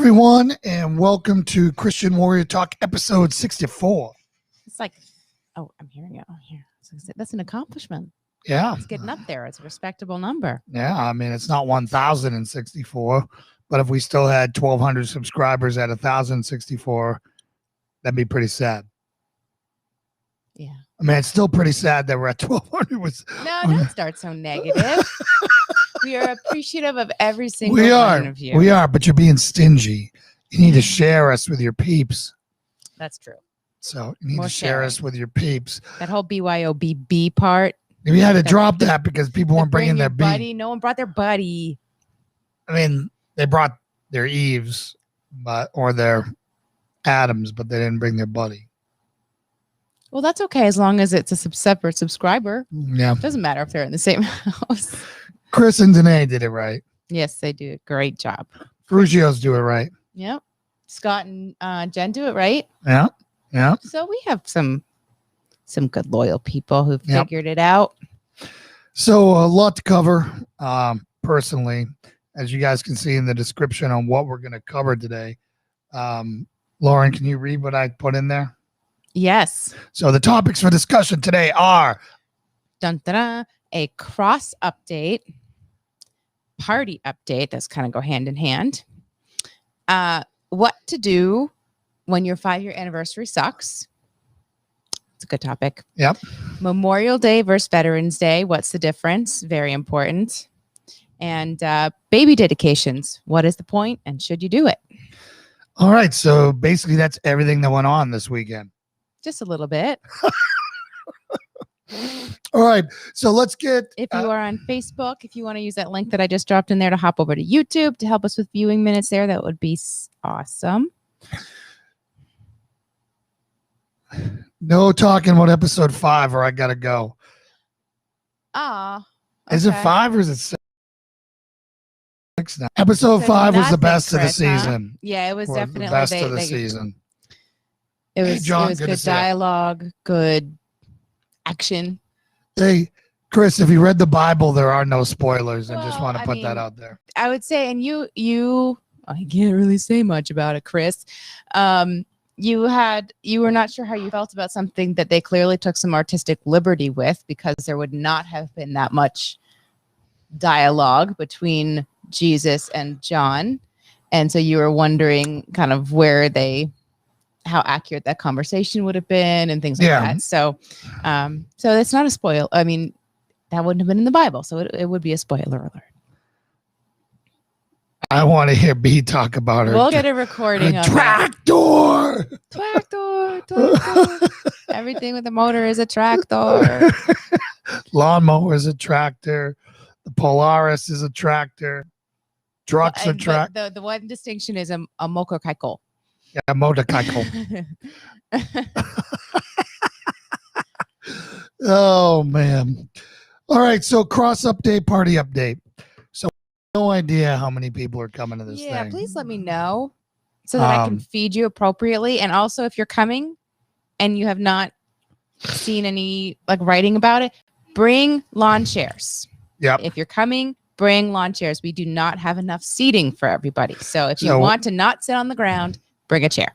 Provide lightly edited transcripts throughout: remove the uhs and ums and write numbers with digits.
everyone, and welcome to Christian Warrior Talk, episode 64. It's like, oh, I'm hearing it. Oh, here. That's an accomplishment. Yeah. It's getting up there. It's a respectable number. Yeah, I mean, it's not 1,064, but if we still had 1,200 subscribers at 1,064, that'd be pretty sad. Yeah. I mean, it's still pretty sad that we're at 1,200. No, don't start so negative. We are appreciative of every single one of you. We are, but you're being stingy. You need to share us with your peeps. That's true. So you need More to share sharing. us with your peeps. That whole BYOBB part. We had to drop that because people weren't bringing their buddy. No one brought their buddy. I mean, they brought their Eves, or their Adams, but they didn't bring their buddy. Well, that's okay as long as it's a separate subscriber. Yeah. It doesn't matter if they're in the same house. Chris and Danae did it right. Yes, they do a great job. Frugios do it right. Yep. Scott and Jen do it right. Yeah. Yeah. So we have some good loyal people who figured it out. So a lot to cover. Personally, as you guys can see in the description on what we're going to cover today. Lauren, can you read what I put in there? Yes. So the topics for discussion today are a cross update, party update. That's kind of go hand in hand. What to do when your 5-year anniversary sucks. It's a good topic. Yep. Memorial Day versus Veterans Day. What's the difference? Very important. And baby dedications. What is the point and should you do it? All right. So basically that's everything that went on this weekend. Just a little bit. All right. So let's get. If you are on Facebook, if you want to use that link that I just dropped in there to hop over to YouTube to help us with viewing minutes there, that would be awesome. No talking about episode 5 or I got to go. Okay. Is it 5 or is it 6 now? Episode 5 was the best of the season. Huh? Yeah, it was definitely the best of the season. It was, John, it was good dialogue, good action. Hey, Chris, if you read the Bible, there are no spoilers. I just want to put that out there. I would say, and you, I can't really say much about it, Chris. You were not sure how you felt about something that they clearly took some artistic liberty with, because there would not have been that much dialogue between Jesus and John. And so you were wondering kind of how accurate that conversation would have been and things like that. So it's not a spoil. I mean, that wouldn't have been in the Bible. So it would be a spoiler alert. I want to hear B talk about her. We'll get a recording of tractor. Tractor. Everything with a motor is a tractor. Lawnmower is a tractor. The Polaris is a tractor. Trucks are tractor. The one distinction is a motorcycle. Yeah, motorcycle. Oh, man. All right. So cross update, party update. So no idea how many people are coming to this thing. Yeah, please let me know so that I can feed you appropriately. And also, if you're coming and you have not seen any writing about it, bring lawn chairs. Yep. If you're coming, bring lawn chairs. We do not have enough seating for everybody. So if you want to not sit on the ground, bring a chair.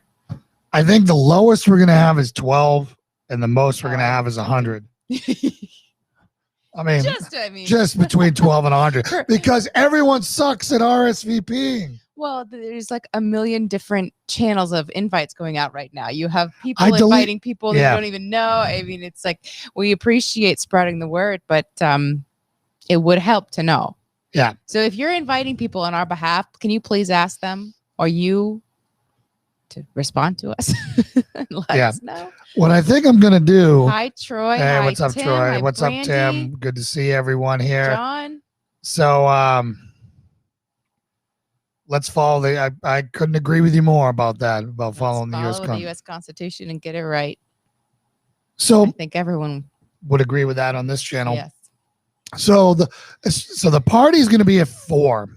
I think the lowest we're going to have is 12 and the most we're going to have is 100. I mean, just between 12 and 100 because everyone sucks at RSVPing. Well, there's a million different channels of invites going out right now. You have people inviting people that you don't even know. I mean, it's we appreciate spreading the word, but it would help to know. Yeah. So if you're inviting people on our behalf, can you please ask them or you to respond to us? Let us know. What I think I'm going to do. Hi, Troy. Hey, hi, what's up, Tim. Troy? Hi, what's Brandy. up, Tim? Good to see everyone here. John. So let's follow I couldn't agree with you more about that, about following the U.S. Constitution and get it right. So I think everyone would agree with that on this channel. Yes. So the party is going to be at 4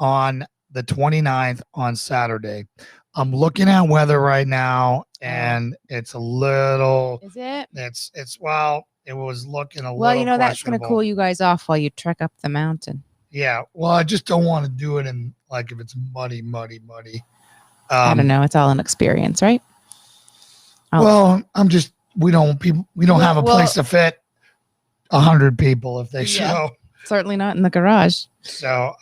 on the 29th on Saturday. I'm looking at weather right now, and it's a little. Is it? It's well, it was looking a little. Well, that's going to cool you guys off while you trek up the mountain. Yeah. Well, I just don't want to do it in if it's muddy. I don't know. It's all an experience, right? Well, we don't have a place to fit 100 people if they show. Certainly not in the garage. So,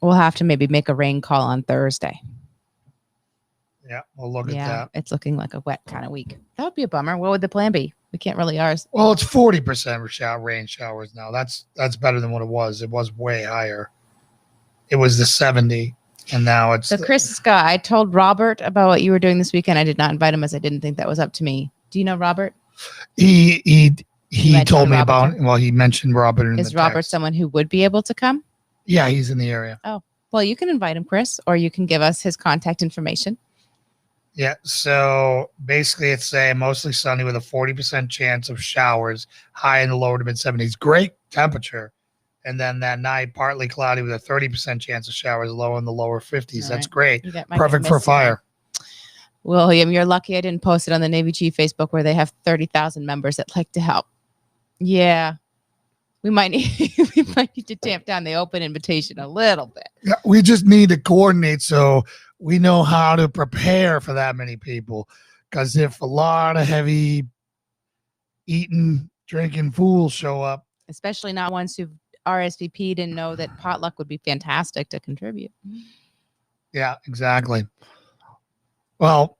we'll have to maybe make a rain call on Thursday. Yeah, we'll look at that. It's looking like a wet kind of week. That would be a bummer. What would the plan be? We can't really ours. Well, it's 40% rain showers now. That's better than what it was. It was way higher. It was the 70, and now it's. So, Chris Scott, I told Robert about what you were doing this weekend. I did not invite him as I didn't think that was up to me. Do you know Robert? He told me about. Well, he mentioned Robert. Is Robert someone who would be able to come? Yeah, he's in the area. Oh, well, you can invite him, Chris, or you can give us his contact information. Yeah, so basically it's mostly sunny with a 40% chance of showers, high in the lower to mid 70s. Great temperature. And then that night, partly cloudy with a 30% chance of showers, low in the lower 50s. All That's right. great. Perfect for fire. William, you're lucky I didn't post it on the Navy Chief Facebook where they have 30,000 members that like to help. Yeah. We might need to tamp down the open invitation a little bit. Yeah, we just need to coordinate so we know how to prepare for that many people. Because if a lot of heavy eating, drinking fools show up, especially not ones who've RSVP'd and know that potluck would be fantastic to contribute. Yeah, exactly. Well,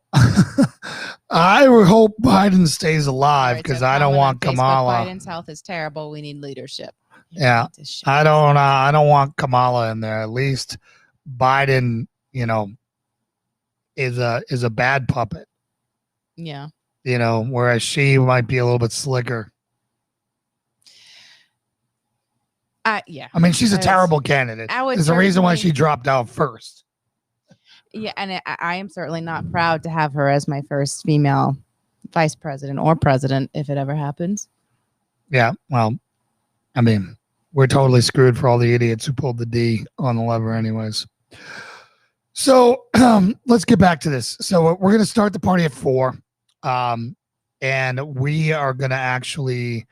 I would hope Biden stays alive because I don't want Kamala. Biden's health is terrible. We need leadership. I don't want Kamala in there. At least Biden, is a bad puppet. Yeah. Whereas she might be a little bit slicker. Yeah. I mean, she's a terrible candidate. There's a reason why she dropped out first. Yeah, and I am certainly not proud to have her as my first female vice president or president if it ever happens. Yeah, well, I mean, we're totally screwed for all the idiots who pulled the D on the lever anyways. So let's get back to this. So we're going to start the party at 4. And we are going to actually,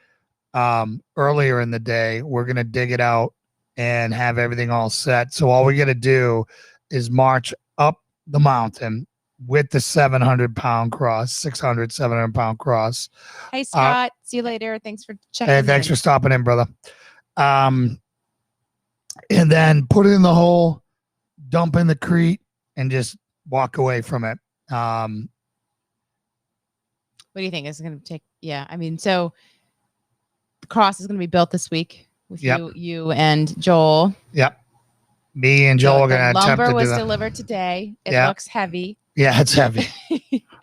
earlier in the day, we're going to dig it out and have everything all set. So all we got to do is march up the mountain with the 700-pound cross, 600, 700-pound cross. Hey, Scott. See you later. Thanks for checking in. Thanks for stopping in, brother. And then put it in the hole, dump in the crete, and just walk away from it. What do you think? Is it going to take? Yeah, I mean, so the cross is going to be built this week with you and Joel. Yep. Me and Joel are going to attempt to do that. Lumber was delivered today. It looks heavy. Yeah, it's heavy. I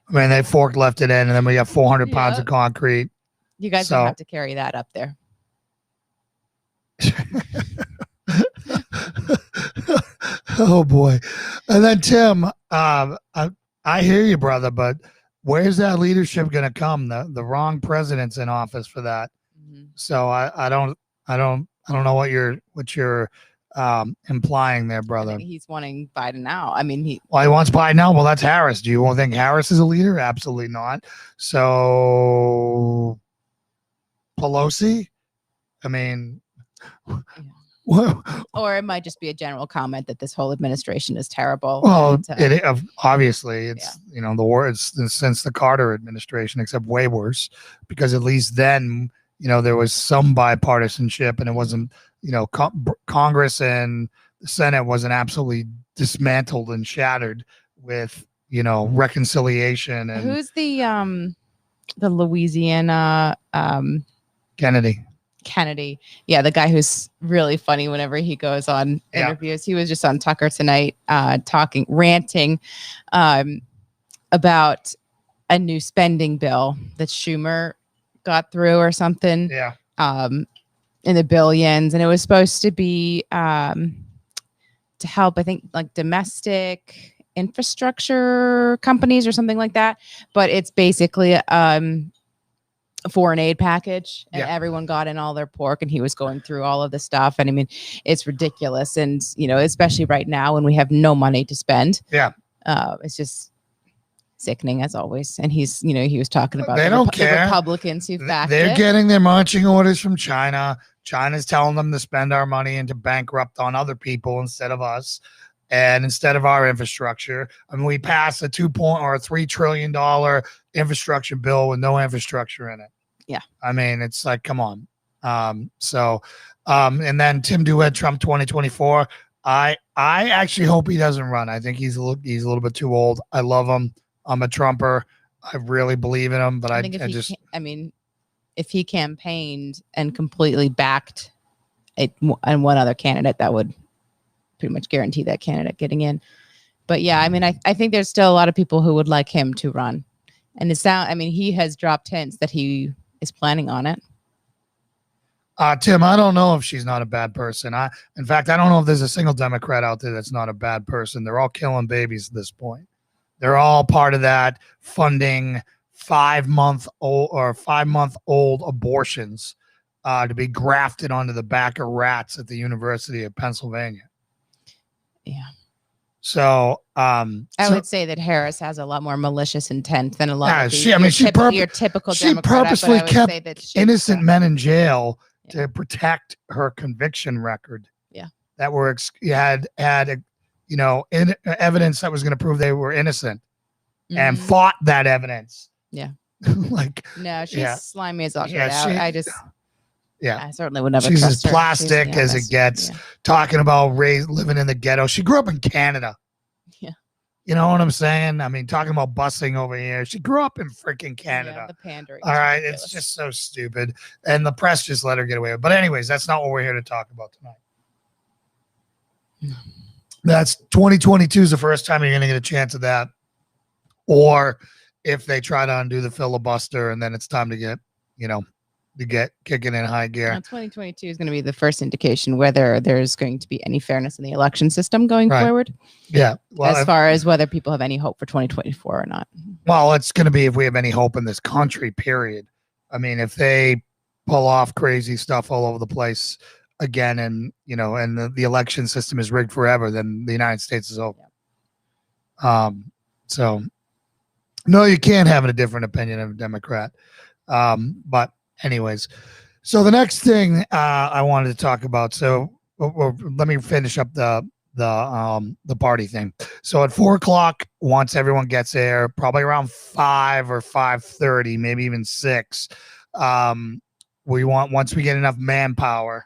mean, they forklift it in, and then we have 400 pounds of concrete. You guys don't have to carry that up there. Oh, boy. And then, Tim, I hear you, brother, but where's that leadership going to come? The wrong president's in office for that. Mm-hmm. So I don't know what you're implying there, brother. He's wanting Biden out. I mean, he wants Biden out. Well, that's Harris. Do you think Harris is a leader? Absolutely not. So Pelosi, I mean, or it might just be a general comment that this whole administration is terrible. Well, obviously it's the war is since the Carter administration, except way worse, because at least then there was some bipartisanship, and it wasn't Congress and the Senate wasn't absolutely dismantled and shattered with reconciliation. And who's the Louisiana Kennedy. Yeah, the guy who's really funny whenever he goes on interviews. He was just on Tucker tonight ranting about a new spending bill that Schumer got through or something. Yeah. In the billions. And it was supposed to be to help, I think, like domestic infrastructure companies or something like that. But it's basically a foreign aid package, and everyone got in all their pork, and he was going through all of the stuff. And I mean, it's ridiculous. And, especially right now when we have no money to spend. Yeah. It's just sickening as always. And he was talking about the Republicans who backed They're getting their marching orders from China. China's telling them to spend our money and to bankrupt on other people instead of us. And instead of our infrastructure, I mean, we passed a $3 trillion infrastructure bill with no infrastructure in it. Yeah. I mean, it's like, come on. And then Tim DeWitt, Trump 2024. I actually hope he doesn't run. I think he's a little bit too old. I love him. I'm a Trumper. I really believe in him, but I think if he campaigned and completely backed and one other candidate, that would pretty much guarantee that candidate getting in. But yeah, I mean, I think there's still a lot of people who would like him to run. And he has dropped hints that he is planning on it. Tim, I don't know if she's not a bad person. In fact, I don't know if there's a single Democrat out there that's not a bad person. They're all killing babies at this point. They're all part of that funding 5-month-old abortions to be grafted onto the back of rats at the University of Pennsylvania. Yeah. So I would say that Harris has a lot more malicious intent than a lot of your typical Democrat. She purposely kept innocent men in jail to protect her conviction record. Yeah. That had evidence that was going to prove they were innocent and fought that evidence. Yeah. She's slimy as all get out. I certainly would never. She's trust as plastic as it gets. Yeah. Talking about living in the ghetto. She grew up in Canada. Yeah. You know what I'm saying? I mean, talking about busing over here. She grew up in freaking Canada. Yeah, the pandering. All right. Ridiculous. It's just so stupid. And the press just let her get away with it. But anyways, that's not what we're here to talk about tonight. That's 2022 is the first time you're going to get a chance at that. Or if they try to undo the filibuster and then it's time to get kicking in high gear. 2022 is going to be the first indication whether there's going to be any fairness in the election system going forward. Yeah. Well, as far as whether people have any hope for 2024 or not. Well, it's going to be if we have any hope in this country, period. I mean, if they pull off crazy stuff all over the place again and the election system is rigged forever, then the United States is over. Yeah. So no, you can't have a different opinion of a Democrat. But anyways, so the next thing I wanted to talk about. So let me finish up the party thing. So at 4:00, once everyone gets there, probably around 5 or 5:30, maybe even 6. Once we get enough manpower,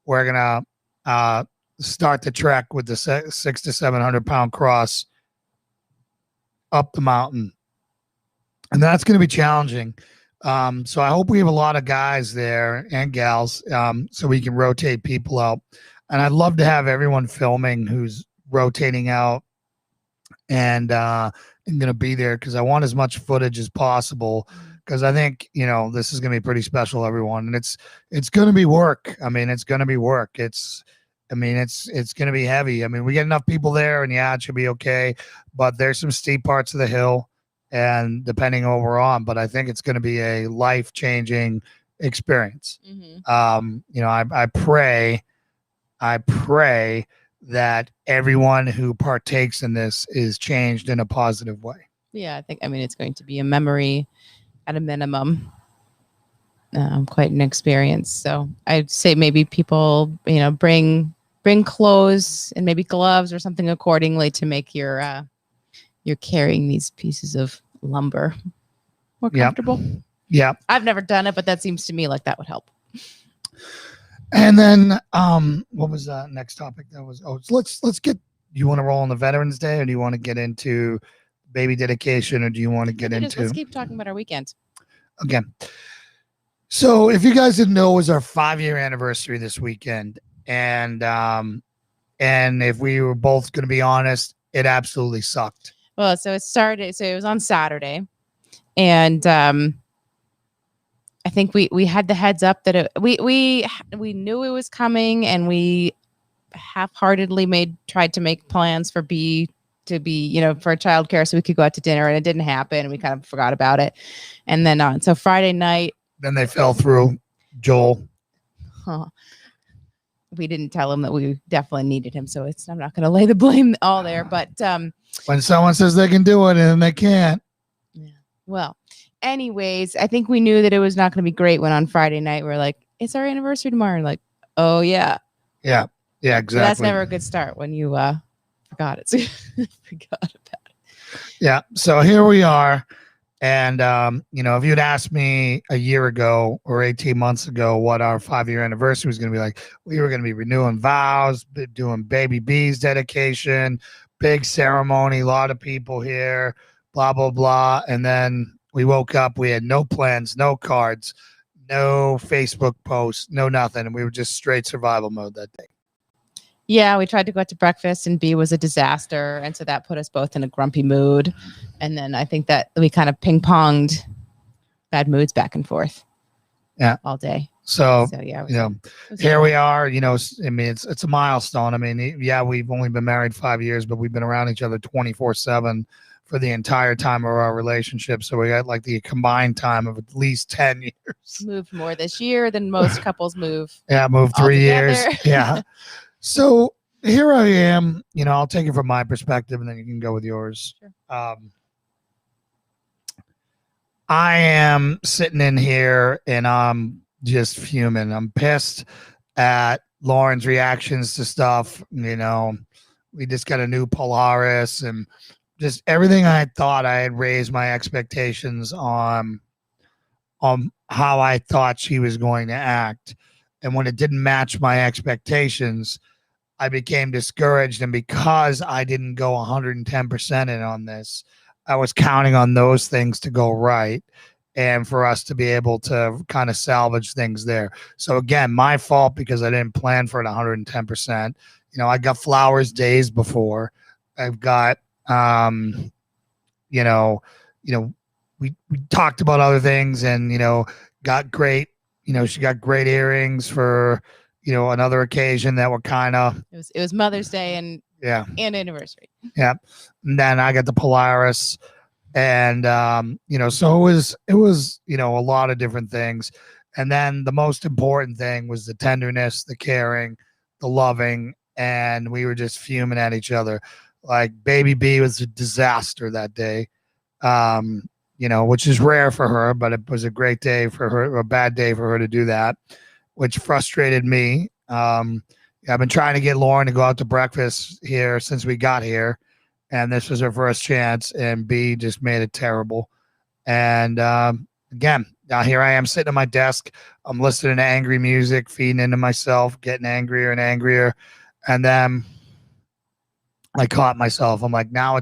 we're gonna start the trek with the 600 to 700 pound cross up the mountain, and that's going to be challenging. So I hope we have a lot of guys there and gals, so we can rotate people out. And I'd love to have everyone filming who's rotating out and going to be there, because I want as much footage as possible, because I think, this is going to be pretty special, everyone. And it's going to be work. I mean, it's going to be work. It's going to be heavy. I mean, we get enough people there and it should be okay, but there's some steep parts of the hill. And depending on what we're on, but I think it's going to be a life-changing experience. Mm-hmm. I pray that everyone who partakes in this is changed in a positive way. Yeah, it's going to be a memory at a minimum. Quite an experience. So I'd say maybe people, bring clothes and maybe gloves or something accordingly to make you're carrying these pieces of lumber more comfortable. Yeah. I've never done it, but that seems to me like that would help. And then what was that next topic? That was let's get, do you want to roll on the Veterans Day, or do you want to get into baby dedication, or do you want to get into let's keep talking about our weekend. Okay. So if you guys didn't know, it was our 5-year anniversary this weekend. And if we were both going to be honest, it absolutely sucked. Well, so it was on Saturday, and I think we had the heads up that we knew it was coming, and we half-heartedly tried to make plans for B to be, for childcare so we could go out to dinner, and it didn't happen, and we kind of forgot about it. And then so Friday night, then they fell through. Joel. We didn't tell him that we definitely needed him, so I'm not going to lay the blame all there. But when someone says they can do it and they can't. Yeah. Well, anyways, I think we knew that it was not going to be great when on Friday night we're like, it's our anniversary tomorrow. And like, oh yeah. Yeah. Yeah, exactly. So that's never a good start when you forgot forgot it. I forgot about it. Yeah. So here we are. And, if you'd asked me a year ago or 18 months ago what our 5-year anniversary was going to be like, we were going to be renewing vows, doing baby B's dedication, big ceremony, a lot of people here, blah, blah, blah. And then we woke up, we had no plans, no cards, no Facebook posts, no nothing. And we were just straight survival mode that day. Yeah, we tried to go out to breakfast and B was a disaster. And so that put us both in a grumpy mood. And then I think that we kind of ping-ponged bad moods back and forth. Yeah. All day. So yeah, here we are, I mean, it's a milestone. I mean, yeah, we've only been married 5 years, but we've been around each other 24/7 for the entire time of our relationship. So we got like the combined time of at least 10 years. Moved more this year than most couples move. Yeah, moved 3 years. Yeah. So here I am, I'll take it from my perspective and then you can go with yours. Sure. I am sitting in here and I'm just fuming. I'm pissed at Lauren's reactions to stuff. We just got a new Polaris and just everything I thought I had raised my expectations on how I thought she was going to act. And when it didn't match my expectations, I became discouraged. And because I didn't go 110% in on this, I was counting on those things to go right and for us to be able to kind of salvage things there. So again, my fault because I didn't plan for it 110%. I got flowers days before. I've got, we talked about other things and, got great, she got great earrings for, another occasion that were kind of. It was Mother's Day and anniversary. Yeah. And then I got the Polaris and, so it was, a lot of different things. And then the most important thing was the tenderness, the caring, the loving, and we were just fuming at each other. Like baby B was a disaster that day, which is rare for her, but it was a great day for her, a bad day for her to do that, which frustrated me. I've been trying to get Lauren to go out to breakfast here since we got here, and this was her first chance, and B just made it terrible. And again, now here I am sitting at my desk. I'm listening to angry music, feeding into myself, getting angrier and angrier. And then I caught myself. I'm like, now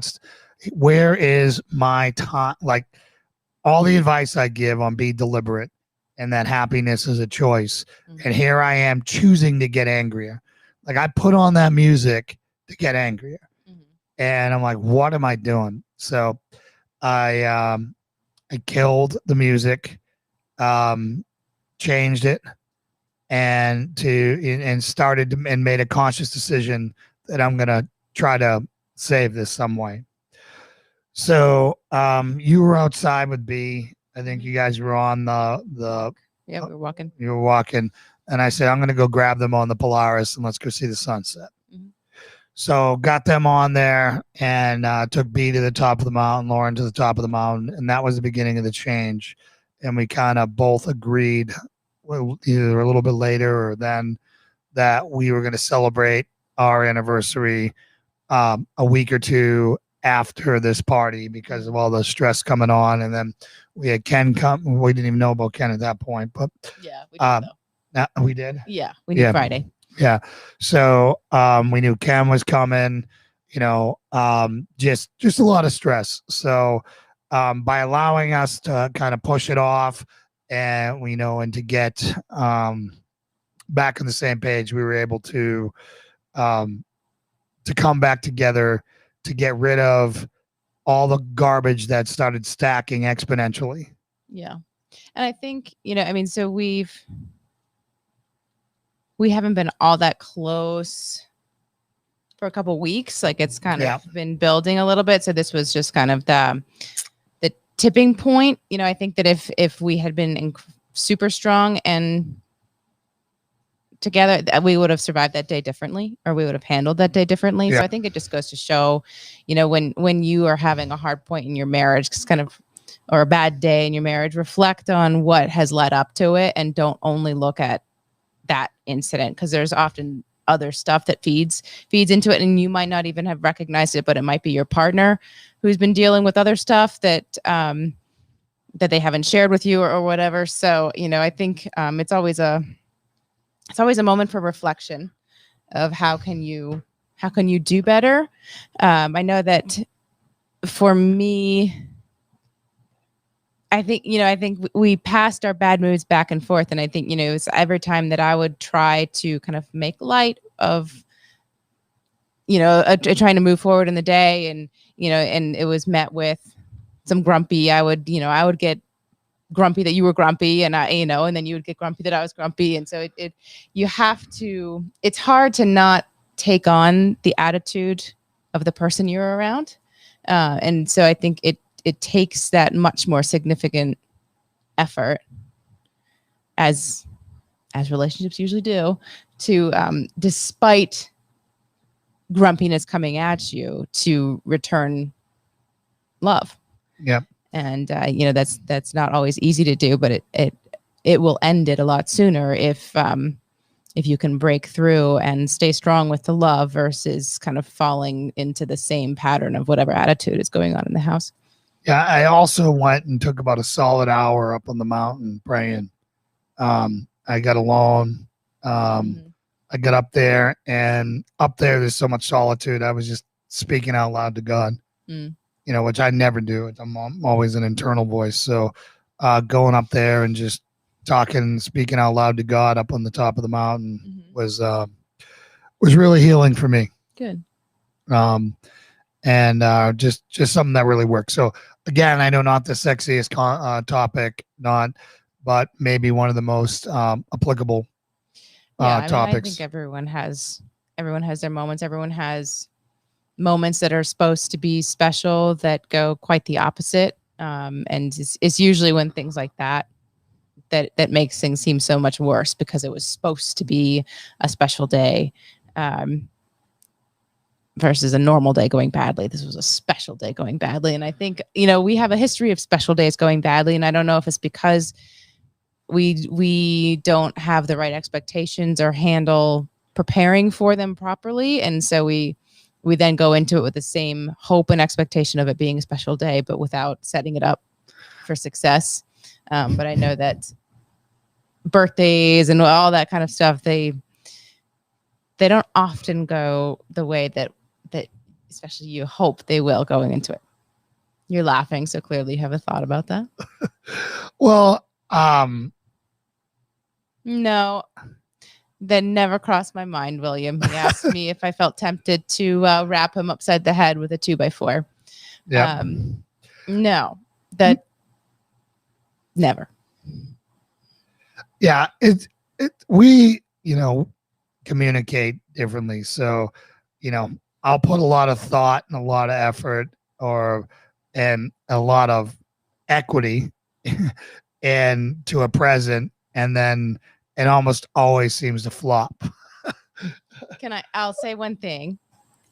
where is my time? Like all the advice I give on be deliberate and that happiness is a choice. Mm-hmm. And here I am choosing to get angrier. Like I put on that music to get angrier. Mm-hmm. And I'm like, what am I doing? So I killed the music, changed it and started and made a conscious decision that I'm going to try to save this some way. So you were outside with B. I think you guys were on the yeah, we were walking. You were walking. And I said, I'm going to go grab them on the Polaris and let's go see the sunset. Mm-hmm. So got them on there and took B to the top of the mountain, Lauren to the top of the mountain. And that was the beginning of the change. And we kind of both agreed either a little bit later or then that we were going to celebrate our anniversary a week or two after this party because of all the stress coming on. And then we had Ken come. We didn't even know about Ken at that point, but yeah, we did we did. Yeah, we knew Friday. Yeah. So we knew Ken was coming, just a lot of stress. So by allowing us to kind of push it off and and to get back on the same page, we were able to come back together to get rid of all the garbage that started stacking exponentially. Yeah. And I think, so we haven't been all that close for a couple weeks. Like it's kind of been building a little bit. So this was just kind of the tipping point. I think that if we had been super strong and together, we would have survived that day differently, or we would have handled that day differently. Yeah. So I think it just goes to show, when you are having a hard point in your marriage, or a bad day in your marriage, reflect on what has led up to it and don't only look at that incident, because there's often other stuff that feeds into it, and you might not even have recognized it, but it might be your partner who's been dealing with other stuff that that they haven't shared with you or whatever. So, I think it's always a moment for reflection of how can you do better. I know that for me, I think we passed our bad moods back and forth. And I think, it was every time that I would try to kind of make light of, trying to move forward in the day, and, and it was met with some grumpy. I would get grumpy that you were grumpy, and and then you would get grumpy that I was grumpy. And so it's hard to not take on the attitude of the person you're around. And so I think it takes that much more significant effort, as relationships usually do, to despite grumpiness coming at you, to return love. Yep. And that's not always easy to do, but it will end it a lot sooner if you can break through and stay strong with the love versus kind of falling into the same pattern of whatever attitude is going on in the house. Yeah, I also went and took about a solid hour up on the mountain praying. I got alone. I got up there, and up there's so much solitude. I was just speaking out loud to God, which I never do. I'm always an internal voice. So going up there and just talking, speaking out loud to God up on the top of the mountain was really healing for me. Good. And just something that really works. So again, I know not the sexiest topic, but maybe one of the most applicable topics. I think everyone has their moments. Everyone has moments that are supposed to be special that go quite the opposite. And it's usually when things like that makes things seem so much worse, because it was supposed to be a special day. Versus a normal day going badly. This was a special day going badly. And I think, we have a history of special days going badly. And I don't know if it's because we don't have the right expectations or handle preparing for them properly. And so we then go into it with the same hope and expectation of it being a special day, but without setting it up for success. But I know that birthdays and all that kind of stuff, they don't often go the way that especially you hope they will going into it. You're laughing, so clearly you have a thought about that. Well, no, that never crossed my mind, William. He asked me if I felt tempted to wrap him upside the head with a 2x4. Yeah. No, that never. Yeah, we communicate differently. So, I'll put a lot of thought and a lot of effort and a lot of equity into a present, and then it almost always seems to flop. I'll say one thing.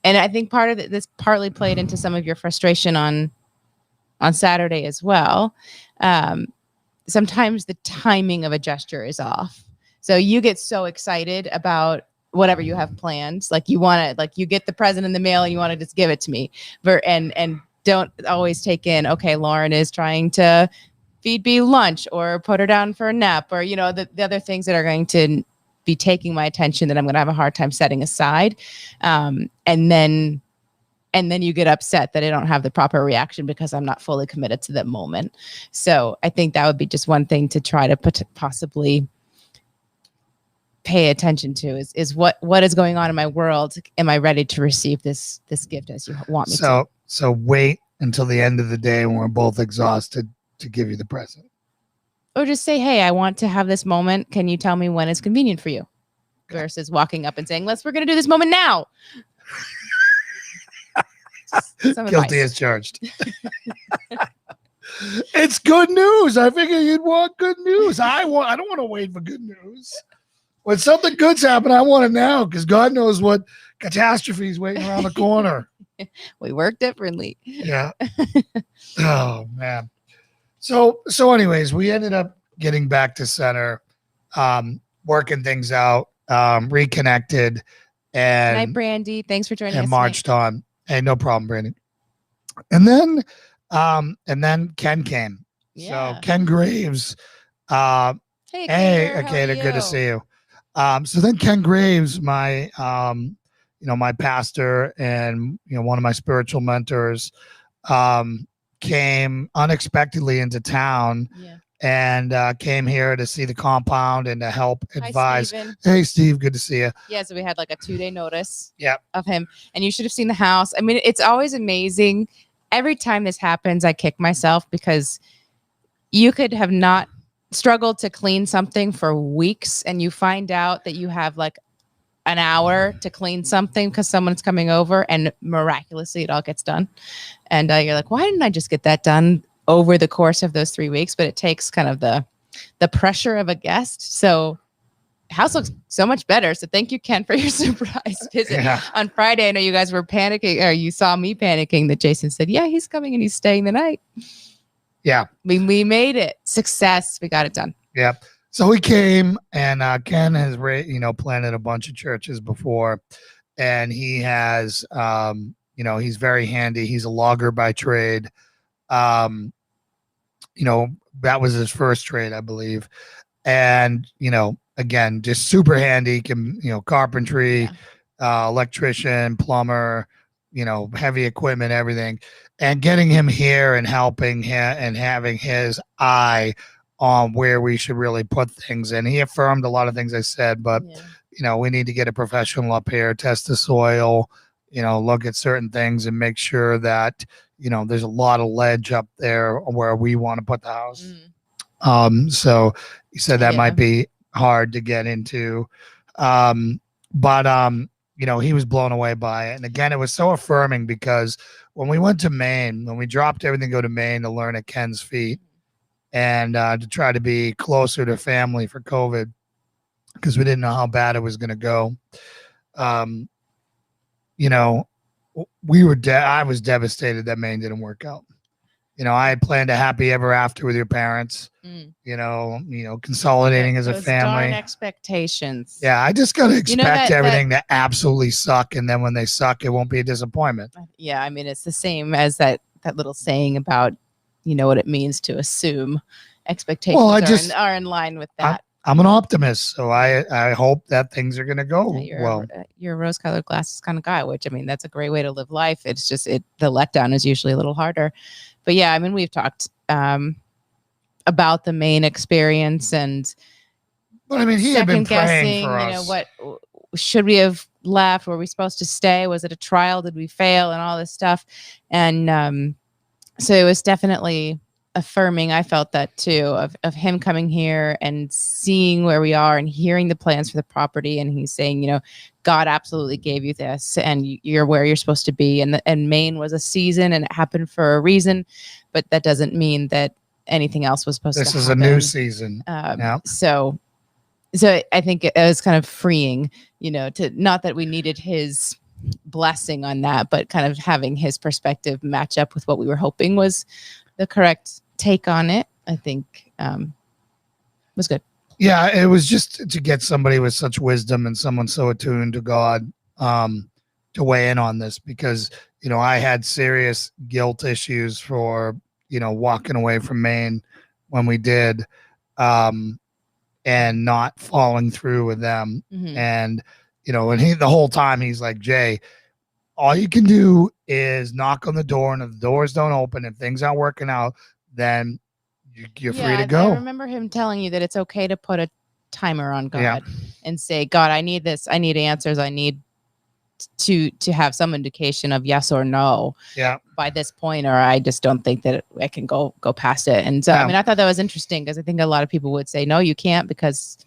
And I think part of this partly played into some of your frustration on Saturday as well. Sometimes the timing of a gesture is off. So you get so excited about whatever you have planned, like you want to, like you get the present in the mail and you want to just give it to me, and don't always take in, okay, Lauren is trying to feed B lunch or put her down for a nap, or the other things that are going to be taking my attention that I'm going to have a hard time setting aside, and then you get upset that I don't have the proper reaction because I'm not fully committed to that moment. So I think that would be just one thing to try to possibly pay attention to is what is going on in my world. Am I ready to receive this gift as you want me to? So wait until the end of the day when we're both exhausted to give you the present. Or just say, hey, I want to have this moment. Can you tell me when it's convenient for you? Okay. Versus walking up and saying, we're going to do this moment now. Guilty as charged. It's good news. I figure you'd want good news. I don't want to wait for good news. When something good's happened, I want it now, because God knows what catastrophe is waiting around the corner. We work differently. Yeah. Oh man. So anyways, we ended up getting back to center, working things out, reconnected. and night, Brandy. Thanks for joining us. And marched on. Hey, no problem, Brandy. And then Ken came. Yeah. So Ken Graves. Hey, Akater, good to see you. So then Ken Graves, my my pastor and one of my spiritual mentors, came unexpectedly into town. Yeah. And came here to see the compound and to help advise. Hi, hey, Steve, good to see you. Yeah, so we had like a 2-day notice Yep. of him, and you should have seen the house. I mean, it's always amazing. Every time this happens, I kick myself because you could have not struggled to clean something for weeks, and you find out that you have like an hour to clean something because someone's coming over, and miraculously it all gets done. And you're like, why didn't I just get that done over the course of those 3 weeks? But it takes kind of the pressure of a guest. So house looks so much better. So thank you, Ken, for your surprise visit on Friday. I know you guys were panicking, or you saw me panicking that Jason said, yeah, he's coming and he's staying the night. Yeah. We made it. Success. We got it done. Yep. So he came, and Ken has planted a bunch of churches before, and he has he's very handy. He's a logger by trade. That was his first trade, I believe. And, again, just super handy, can, carpentry, electrician, plumber, heavy equipment, everything. And getting him here and helping him and having his eye on where we should really put things. And he affirmed a lot of things I said, but, we need to get a professional up here, test the soil, look at certain things and make sure that, there's a lot of ledge up there where we want to put the house. So he said that might be hard to get into. But he was blown away by it. And again, it was so affirming because when we went to Maine, when we dropped everything, go to Maine to learn at Ken's feet and to try to be closer to family for COVID, because we didn't know how bad it was going to go. I was devastated that Maine didn't work out. I had planned a happy ever after with your parents, consolidating as a family. Darn expectations. Yeah. I just got to expect everything to absolutely suck. And then when they suck, it won't be a disappointment. Yeah. I mean, it's the same as that little saying about, what it means to assume expectations are in line with that. I'm an optimist, so I hope that things are going to go well. You're a rose-colored glasses kind of guy, which, I mean, that's a great way to live life. It's just the letdown is usually a little harder. But yeah, I mean, we've talked about the Maine experience, but I mean, he had been praying for us. What should we have left? Were we supposed to stay? Was it a trial? Did we fail? And all this stuff. And so it was definitely affirming. I felt that too, of him coming here and seeing where we are and hearing the plans for the property. And he's saying, God absolutely gave you this and you're where you're supposed to be. And Maine was a season and it happened for a reason, but that doesn't mean that anything else was supposed to happen. This is a new season. So I think it was kind of freeing, to not that we needed his blessing on that, but kind of having his perspective match up with what we were hoping was the correct take on it. I think was good. Yeah, it was just to get somebody with such wisdom and someone so attuned to God to weigh in on this, because I had serious guilt issues for walking away from Maine when we did, and not following through with them. And and the whole time he's like, Jay, all you can do is knock on the door, and if the doors don't open, if things aren't working out, then you're free to go. I remember him telling you that it's okay to put a timer on God and say, God, I need this. I need answers. I need to have some indication of yes or no by this point, or I just don't think that I can go past it. And so, I mean, I thought that was interesting, because I think a lot of people would say, no, you can't, because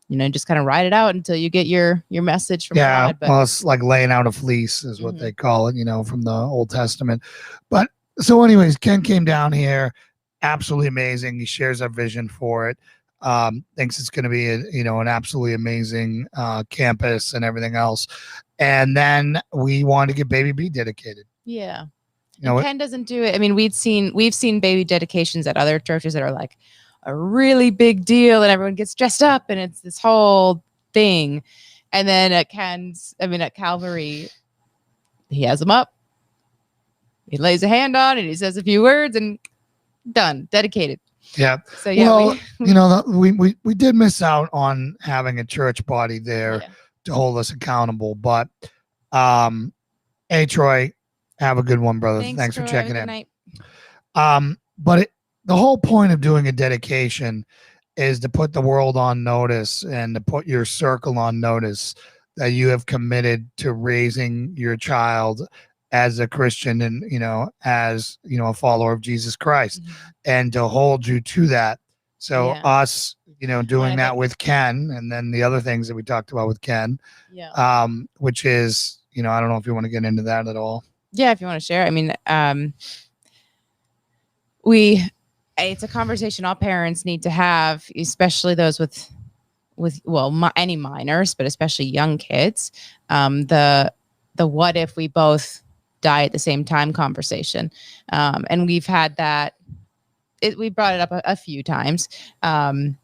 just kind of ride it out until you get your message from God. But, well, it's like laying out a fleece is what they call it, from the Old Testament. But so anyways, Ken came down here, absolutely amazing. He shares our vision for it. Thinks it's going to be an absolutely amazing campus and everything else. And then we wanted to get Baby B dedicated. Yeah. Ken doesn't do it. I mean, we've seen baby dedications at other churches that are like a really big deal and everyone gets dressed up and it's this whole thing. And then at Calvary, he has them up. He lays a hand on it. He says a few words and done, dedicated. Yeah. So yeah, well, we did miss out on having a church body there to hold us accountable. But, hey, Troy, have a good one, brother. Thanks for checking in. Night. But the whole point of doing a dedication is to put the world on notice and to put your circle on notice that you have committed to raising your child as a Christian and, as, a follower of Jesus Christ, and to hold you to that. So us, doing that with Ken, and then the other things that we talked about with Ken, which is, I don't know if you want to get into that at all. Yeah, if you want to share. I mean, it's a conversation all parents need to have, especially those with any minors, but especially young kids. The what if we both die at the same time conversation. And we've had that, we brought it up a few times, and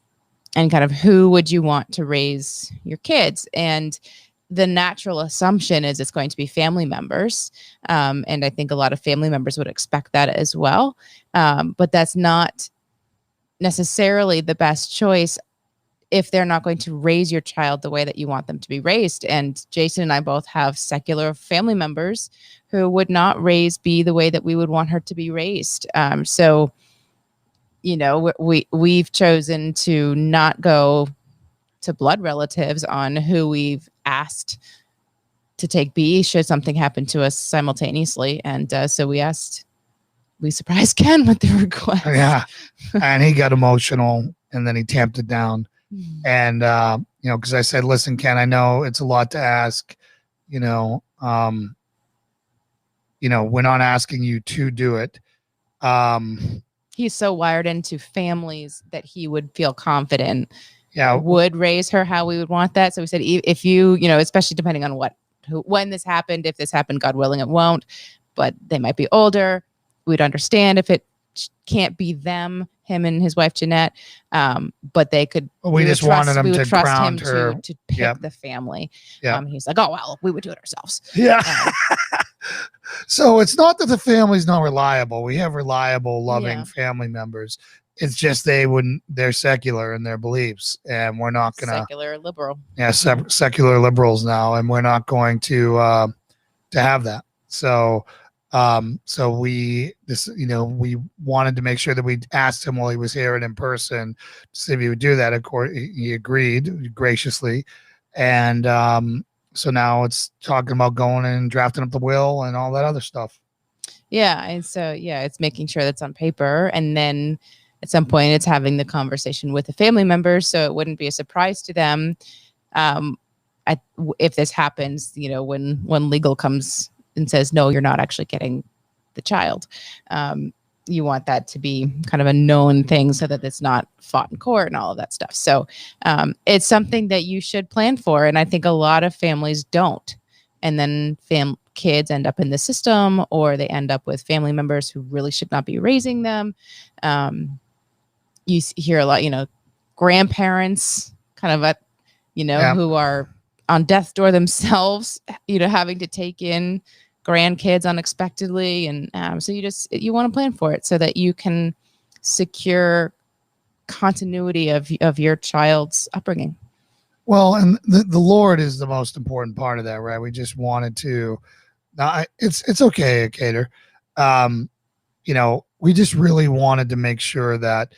kind of who would you want to raise your kids? And the natural assumption is it's going to be family members. And I think a lot of family members would expect that as well. But that's not necessarily the best choice if they're not going to raise your child the way that you want them to be raised. And Jason and I both have secular family members who would not be the way that we would want her to be raised. So, we've chosen to not go to blood relatives on who we've asked to take B should something happen to us simultaneously. And so we surprised Ken with the request. Yeah. And he got emotional and then he tamped it down. And, because I said, listen, Ken, I know it's a lot to ask, we're not asking you to do it. He's so wired into families that he would feel confident would raise her how we would want that. So we said, if you, especially depending on when this happened, if this happened, God willing, it won't, but they might be older. We'd understand if it can't be him and his wife Jeanette, but they could. We just wanted him to trust ground him her to pick the family. Yeah. He's like, oh well, we would do it ourselves. Yeah. So it's not that the family's not reliable. We have reliable, loving family members. It's just they're secular in their beliefs, and we're not gonna secular liberal. Yeah, secular liberals now, and we're not going to have that. So. We wanted to make sure that we asked him while he was here and in person to see if he would do that. Of course, he agreed graciously. And so now it's talking about going and drafting up the will and all that other stuff. Yeah. And so, it's making sure that's on paper. And then at some point it's having the conversation with the family members. So it wouldn't be a surprise to them. If this happens, when legal comes and says, no, you're not actually getting the child. You want that to be kind of a known thing so that it's not fought in court and all of that stuff. So it's something that you should plan for. And I think a lot of families don't. And then kids end up in the system, or they end up with family members who really should not be raising them. You hear a lot, grandparents kind of who are on death's door themselves, having to take in grandkids unexpectedly. And so you want to plan for it so that you can secure continuity of your child's upbringing. Well, and the Lord is the most important part of that, right? We just wanted to, it's okay, Cater. We just really wanted to make sure that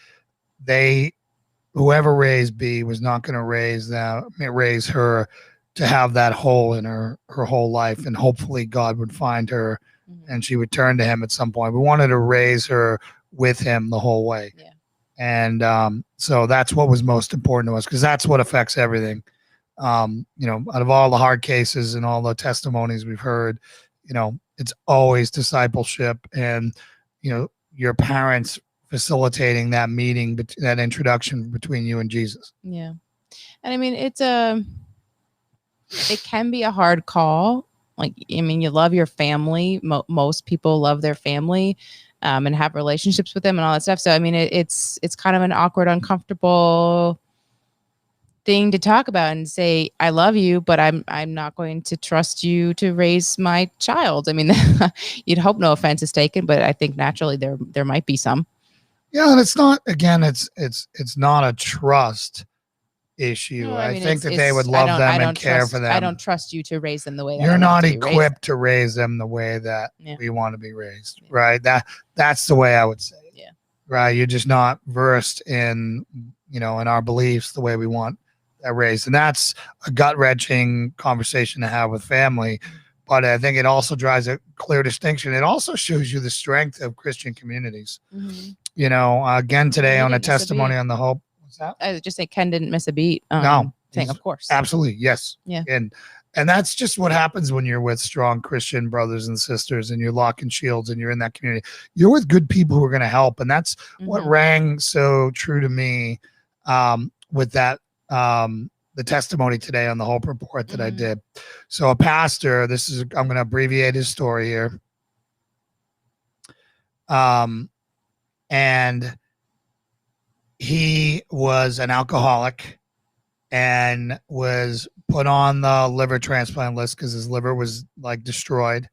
whoever raised B was not going to raise her to have that hole in her whole life, and hopefully God would find her and she would turn to him at some point. We wanted to raise her with him the whole way. Yeah. And so that's what was most important to us, because that's what affects everything. Out of all the hard cases and all the testimonies we've heard, it's always discipleship and, your parents facilitating that meeting, that introduction between you and Jesus. Yeah. And I mean, it can be a hard call. Like, you love your family. Most people love their family, and have relationships with them and all that stuff. So, it's kind of an awkward, uncomfortable thing to talk about and say, I love you, but I'm not going to trust you to raise my child. I mean, you'd hope no offense is taken, but I think naturally there might be some. Yeah, and it's not, again, it's not a trust issue. No, I think that they would love them and care for them. I don't trust you to raise them the way that you're not equipped to raise them the way that we want to be raised, right? That's the way I would say it. Yeah. Right. You're just not versed in, in our beliefs the way we want that raised. And that's a gut-wrenching conversation to have with family. But I think it also drives a clear distinction. It also shows you the strength of Christian communities. Again, today on a testimony on the Hope. What's that? I was just saying Ken didn't miss a beat. No. Saying, of course. Absolutely. Yes. Yeah. And that's just what happens when you're with strong Christian brothers and sisters and you're locking shields and you're in that community. You're with good people who are going to help. And that's what rang so true to me with that, the testimony today on the Hope Report that I did. So a pastor, I'm going to abbreviate his story here. And he was an alcoholic and was put on the liver transplant list because his liver was like destroyed.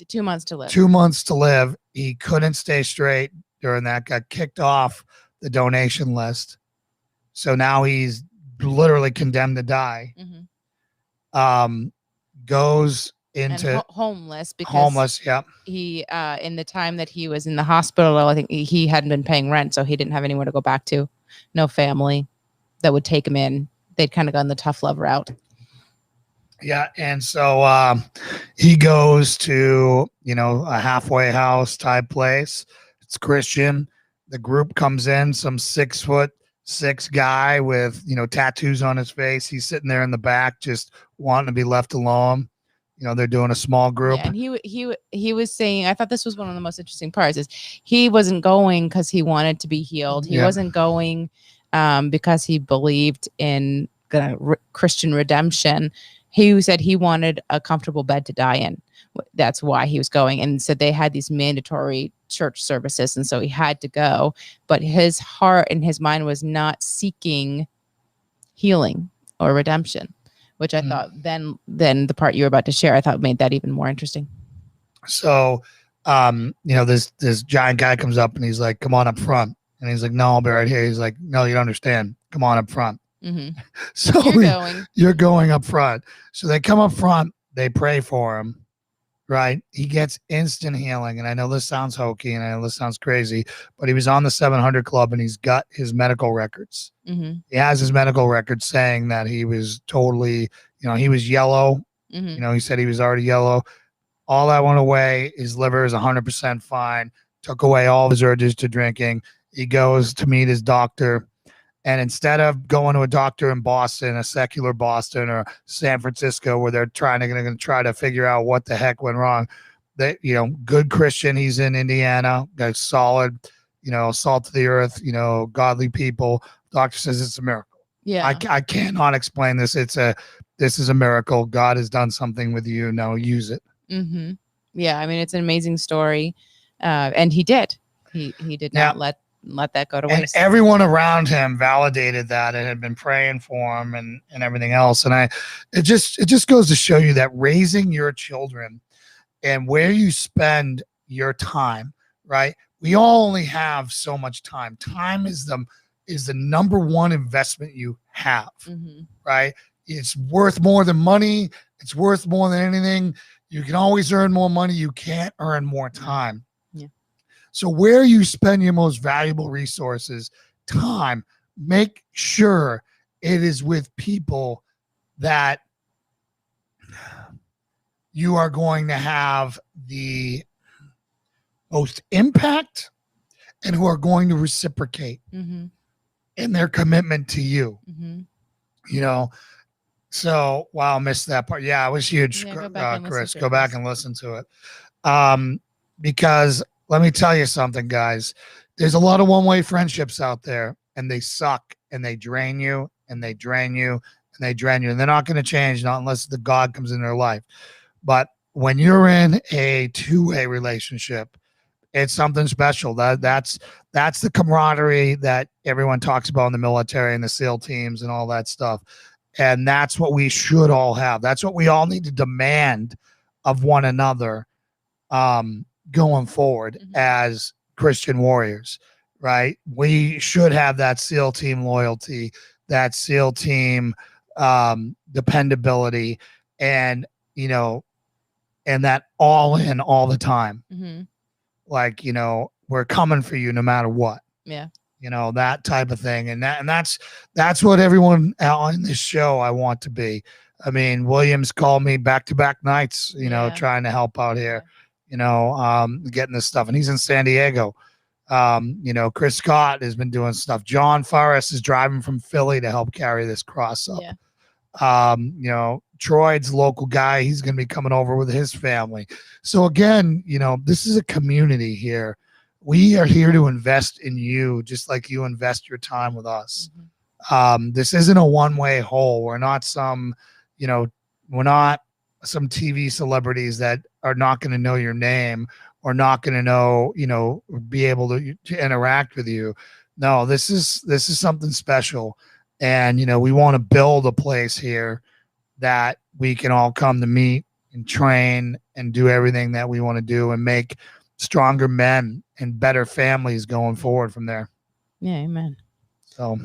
2 months to live. 2 months to live. He couldn't stay straight during that, got kicked off the donation list. So now he's literally condemned to die. Goes into homeless because he in the time that he was in the hospital, I think he hadn't been paying rent, so he didn't have anywhere to go back to. No family that would take him in. They'd kind of gone the tough love route. Yeah, and so he goes to a halfway house type place. It's Christian. The group comes in, some 6'6" guy with tattoos on his face. He's sitting there in the back, just wanting to be left alone. They're doing a small group. Yeah, and he was saying, I thought this was one of the most interesting parts, is he wasn't going because he wanted to be healed. He wasn't going because he believed in Christian redemption. He said he wanted a comfortable bed to die in. That's why he was going. And so they had these mandatory church services, and so he had to go. But his heart and his mind was not seeking healing or redemption, which I thought then the part you were about to share, I thought made that even more interesting. So, this giant guy comes up and he's like, come on up front. And he's like, no, I'll be right here. He's like, no, you don't understand. Come on up front. So you're going up front. So they come up front. They pray for him. Right. He gets instant healing. And I know this sounds hokey and I know this sounds crazy, but he was on the 700 Club and he's got his medical records. He has his medical records saying that he was totally, he was yellow. He said he was already yellow. All that went away. His liver is 100% fine. Took away all his urges to drinking. He goes to meet his doctor. And instead of going to a doctor in Boston, a secular Boston or San Francisco, where they're going to try to figure out what the heck went wrong, good Christian, he's in Indiana, got solid, salt of the earth, godly people. Doctor says it's a miracle. Yeah, I cannot explain this. This is a miracle. God has done something with you. Now use it. Yeah, I mean, it's an amazing story, and he did. He did not let that go to waste. And everyone around him validated that and had been praying for him and everything else. And it just goes to show you that raising your children and where you spend your time, right? We all only have so much time. Time is the number one investment you have, right? It's worth more than money. It's worth more than anything. You can always earn more money. You can't earn more time. So where you spend your most valuable resources, time, make sure it is with people that you are going to have the most impact and who are going to reciprocate in their commitment to you. So, wow, I missed that part. Yeah, it was huge, Chris. Go back and listen to it. Because let me tell you something, guys. There's a lot of one-way friendships out there, and they suck, and they drain you, and they drain you, and they drain you. And they're not going to change, not unless the God comes in their life. But when you're in a two-way relationship, It's something special. That's the camaraderie that everyone talks about in the military and the SEAL teams and all that stuff. And that's what we should all have. That's what we all need to demand of one another going forward as Christian warriors, right? We should have that SEAL team loyalty, that SEAL team dependability, and, you know, and that all in all the time. Like, you know, we're coming for you no matter what. Yeah. You know, that type of thing. And that's what everyone on this show I want to be. I mean, Williams called me back-to-back nights, you know, trying to help out here, you know, getting this stuff. And he's in San Diego. You know, Chris Scott has been doing stuff. John Forrest is driving from Philly to help carry this cross up. You know, Troy's local guy. He's going to be coming over with his family. So again, you know, this is a community here. We are here to invest in you, just like you invest your time with us. This isn't a one-way hole. We're not some, you know, we're not some TV celebrities that are not going to know your name or not going to know, you know, be able to interact with you. No, this is something special. And, you know, we want to build a place here that we can all come to meet and train and do everything that we want to do and make stronger men and better families going forward from there. Yeah, amen. So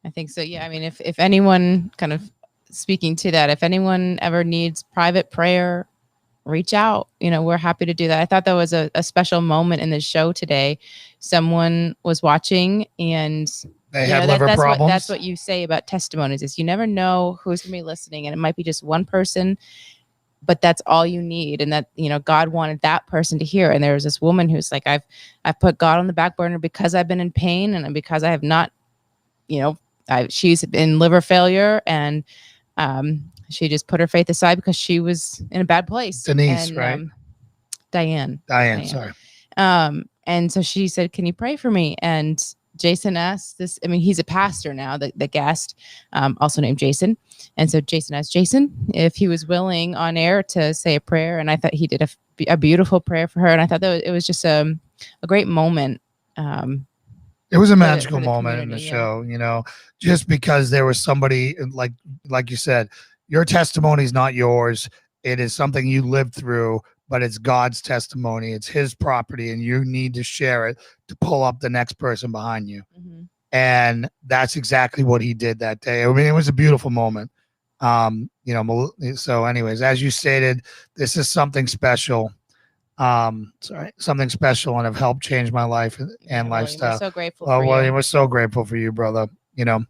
I think so. Yeah. I mean, if anyone, kind of speaking to that, if anyone ever needs private prayer, reach out. You know, we're happy to do that. I thought that was a special moment in the show today. Someone was watching and they have liver problems. That's what you say about testimonies, is you never know who's going to be listening, and it might be just one person, but that's all you need. And that, you know, God wanted that person to hear. And there was this woman who's like, I've put God on the back burner because I've been in pain and because I have not, you know, she's in liver failure, and she just put her faith aside because she was in a bad place. Denise, and, right? Diane, sorry. And so she said, can you pray for me? And Jason asked this. I mean, he's a pastor now, the guest, also named Jason. And so Jason asked Jason if he was willing on air to say a prayer. And I thought he did a beautiful prayer for her. And I thought that it was just a great moment. It was a magical moment in the show, you know, just because there was somebody like you said, your testimony is not yours. It is something you lived through, but it's God's testimony. It's his property, and you need to share it to pull up the next person behind you. And that's exactly what he did that day. I mean, it was a beautiful moment. You know, so anyways, as you stated, this is something special. Something special, and have helped change my life and lifestyle. We're so grateful for William, you. we're so grateful for you, brother. You know,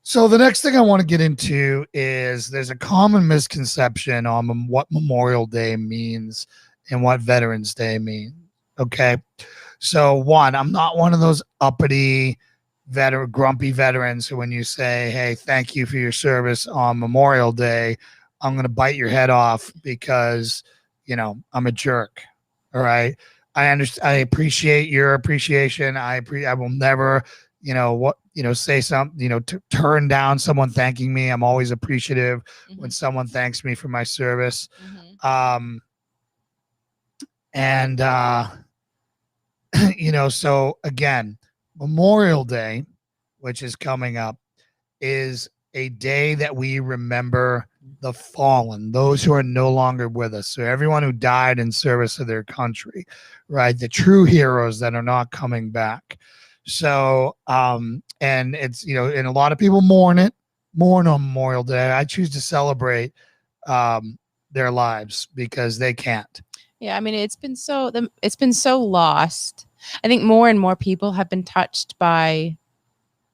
so the next thing I want to get into is there's a common misconception on what Memorial Day means and what Veterans Day means. Okay, so one, I'm not one of those uppity grumpy veterans who, when you say, hey, thank you for your service on Memorial Day, I'm going to bite your head off because, you know, I'm a jerk. All right. I understand. I appreciate your appreciation. I will never, you know, say something, you know, to turn down someone thanking me. I'm always appreciative when someone thanks me for my service. And, you know, so again, Memorial Day, which is coming up, is a day that we remember the fallen, those who are no longer with us. So everyone who died in service of their country, right? The true heroes that are not coming back. So, and it's, you know, and a lot of people mourn on Memorial Day. I choose to celebrate their lives because they can't. Yeah. I mean, it's been so lost. I think more and more people have been touched by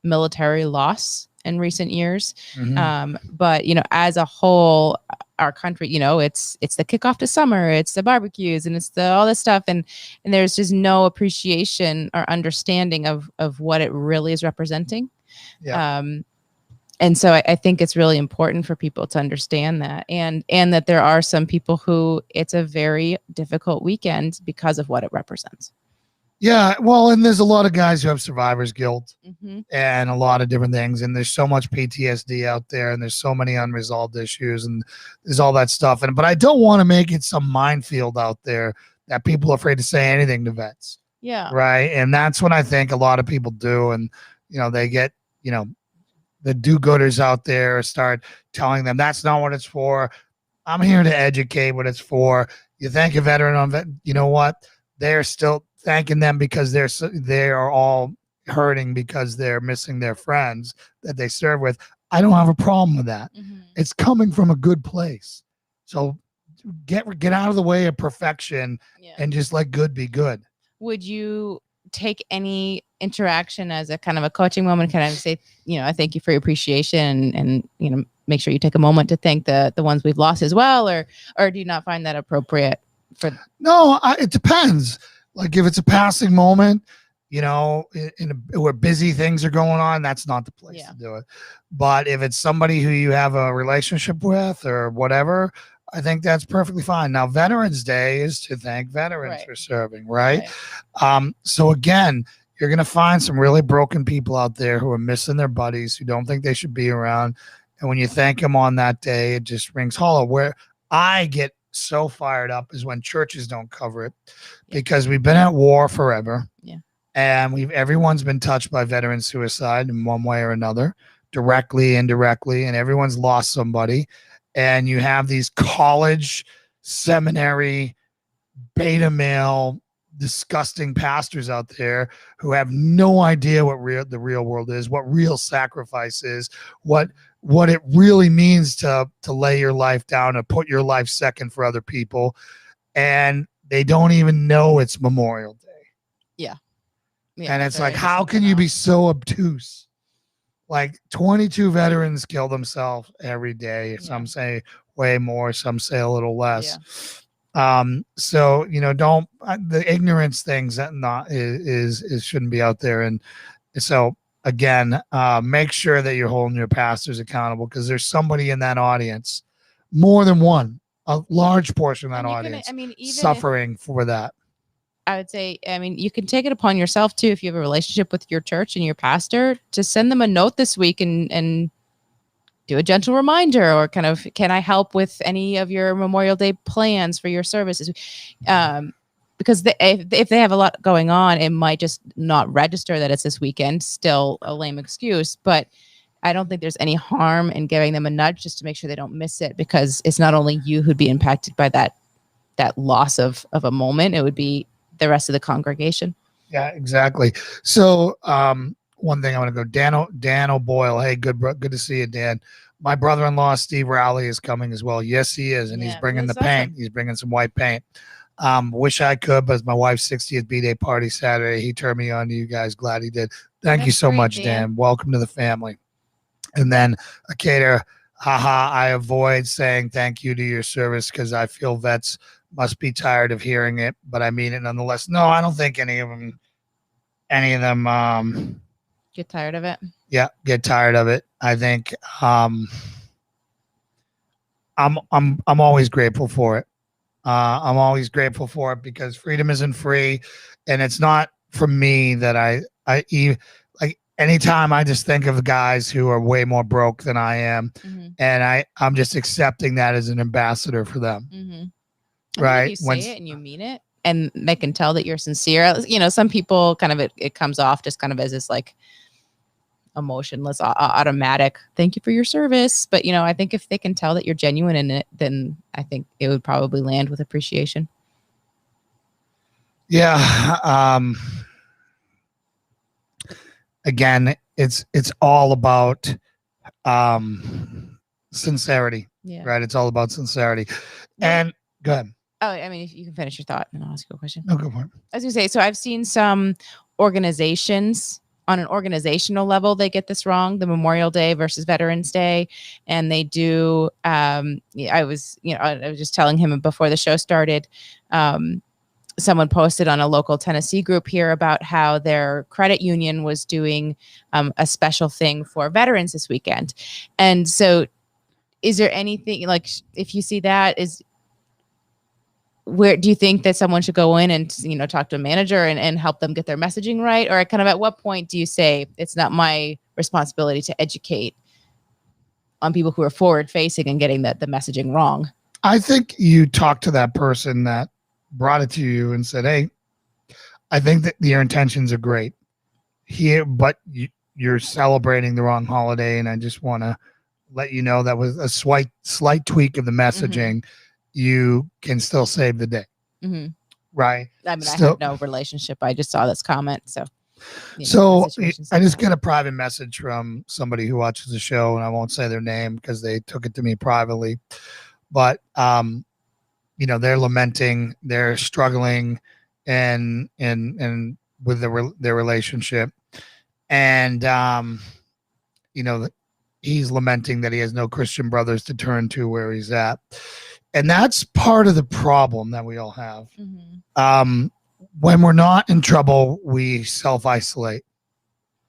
military loss in recent years. But, you know, as a whole, our country, you know, it's the kickoff to summer, it's the barbecues, and it's all this stuff. And there's just no appreciation or understanding of what it really is representing. Yeah. And so I think it's really important for people to understand that, and that there are some people who it's a very difficult weekend because of what it represents. Yeah, well, and there's a lot of guys who have survivor's guilt and a lot of different things, and there's so much PTSD out there, and there's so many unresolved issues, and there's all that stuff. But I don't want to make it some minefield out there that people are afraid to say anything to vets. Yeah. Right. And that's what I think a lot of people do. And, they get, the do-gooders out there start telling them that's not what it's for. I'm here to educate what it's for. You thank a veteran on you know what? They're still thanking them because they are all hurting because they're missing their friends that they serve with. I don't have a problem with that. Mm-hmm. It's coming from a good place. So get out of the way of perfection and just let good be good. Would you take any interaction as a kind of a coaching moment, kind of say, I thank you for your appreciation and make sure you take a moment to thank the ones we've lost as well, or do you not find that appropriate for? No, it depends. Like if it's a passing moment, where busy things are going on, that's not the place to do it. But if it's somebody who you have a relationship with or whatever, I think that's perfectly fine. Now, Veterans Day is to thank veterans for serving, right? So again, you're going to find some really broken people out there who are missing their buddies, who don't think they should be around. And when you thank them on that day, it just rings hollow. Where I get so fired up is when churches don't cover it, because we've been at war forever. And everyone's been touched by veteran suicide in one way or another, directly, indirectly, and everyone's lost somebody. And you have these college, seminary, beta male, disgusting pastors out there who have no idea what the real world is, what real sacrifice is, what it really means to lay your life down and put your life second for other people. And they don't even know it's Memorial Day. And it's like, how can you be so obtuse? Like 22 veterans kill themselves every day. Some say way more, some say a little less. So, don't the ignorance things that is shouldn't be out there. And so again, make sure that you're holding your pastors accountable, because there's somebody in that audience, more than one, a large portion of that audience suffering for that. I would say, you can take it upon yourself too, if you have a relationship with your church and your pastor, to send them a note this week and do a gentle reminder, or kind of, can I help with any of your Memorial Day plans for your services? Because if they have a lot going on, it might just not register that it's this weekend. Still a lame excuse, but I don't think there's any harm in giving them a nudge just to make sure they don't miss it, because it's not only you who'd be impacted by that loss of a moment, it would be the rest of the congregation. Yeah, exactly. So one thing I want to go, Dan O'Boyle. Hey, good to see you, Dan. My brother-in-law, Steve Rowley, is coming as well. Yes, he is. And he's bringing the paint. He's bringing some white paint. Wish I could, but it's my wife's 60th B-Day party Saturday. He turned me on to you guys. Glad he did. Thank you so much, Dan. Welcome to the family. And then Akater, I avoid saying thank you to your service because I feel vets must be tired of hearing it, but I mean it nonetheless. No, I don't think any of them get tired of it. Yeah, get tired of it. I think I'm always grateful for it. I'm always grateful for it because freedom isn't free, and it's not for me that I like anytime I just think of guys who are way more broke than I am, and I'm just accepting that as an ambassador for them. Right. You say it and you mean it, and they can tell that you're sincere. Some people kind of it comes off just kind of as this like emotionless, automatic thank you for your service. But I think if they can tell that you're genuine in it, then I think it would probably land with appreciation. Yeah. Again, it's all about sincerity. Right. It's all about sincerity. And go ahead. Oh, if you can finish your thought, and I'll ask you a question. No, go for it. I was going to say, so I've seen some organizations on an organizational level, they get this wrong, the Memorial Day versus Veterans Day. And they do, I was just telling him before the show started, someone posted on a local Tennessee group here about how their credit union was doing a special thing for veterans this weekend. And so is there anything, like, if you see that, where do you think that someone should go in and talk to a manager and help them get their messaging right? Or kind of at what point do you say it's not my responsibility to educate on people who are forward facing and getting the messaging wrong? I think you talk to that person that brought it to you and said, hey, I think that your intentions are great here, but you're celebrating the wrong holiday, and I just want to let you know that was a slight tweak of the messaging. You can still save the day, right? I mean, I have no relationship. I just saw this comment, so. I just get a private message from somebody who watches the show, and I won't say their name because they took it to me privately. But they're lamenting, they're struggling, and with their relationship, and he's lamenting that he has no Christian brothers to turn to where he's at, and that's part of the problem that we all have. When we're not in trouble, we self-isolate.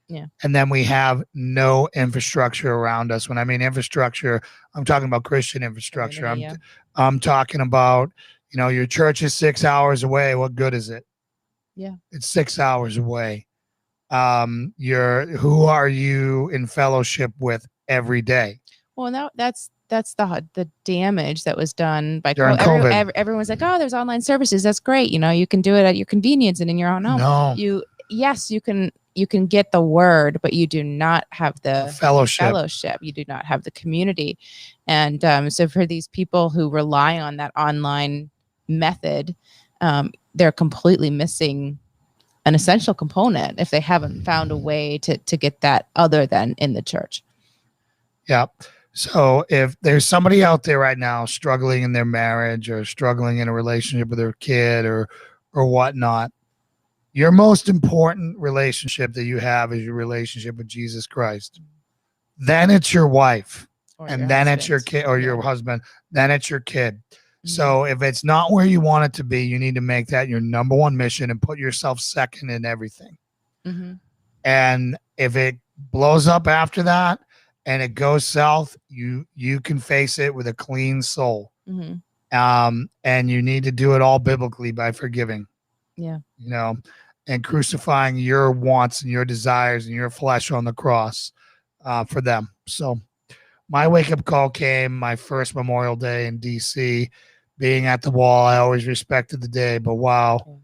Yeah. And then we have no infrastructure around us. When I mean infrastructure, I'm talking about Christian infrastructure. I'm talking about, your church is 6 hours away. What good is it? Yeah. It's 6 hours away. Who are you in fellowship with every day? Well, that's the damage that was done by COVID. Everyone's like, oh, there's online services. That's great. You can do it at your convenience and in your own home. No. Yes, you can get the word, but you do not have the fellowship. You do not have the community. And so for these people who rely on that online method, they're completely missing an essential component if they haven't found a way to get that other than in the church. Yeah. So if there's somebody out there right now struggling in their marriage or struggling in a relationship with their kid or whatnot, your most important relationship that you have is your relationship with Jesus Christ. Then it's your wife, and then it's your kid or your husband. Then it's your kid. So if it's not where you want it to be, you need to make that your number one mission and put yourself second in everything. And if it blows up after that and it goes south, you can face it with a clean soul. And you need to do it all biblically by forgiving. Yeah. And crucifying your wants and your desires and your flesh on the cross for them. So my wake-up call came my first Memorial Day in DC. Being at the wall, I always respected the day, but wow,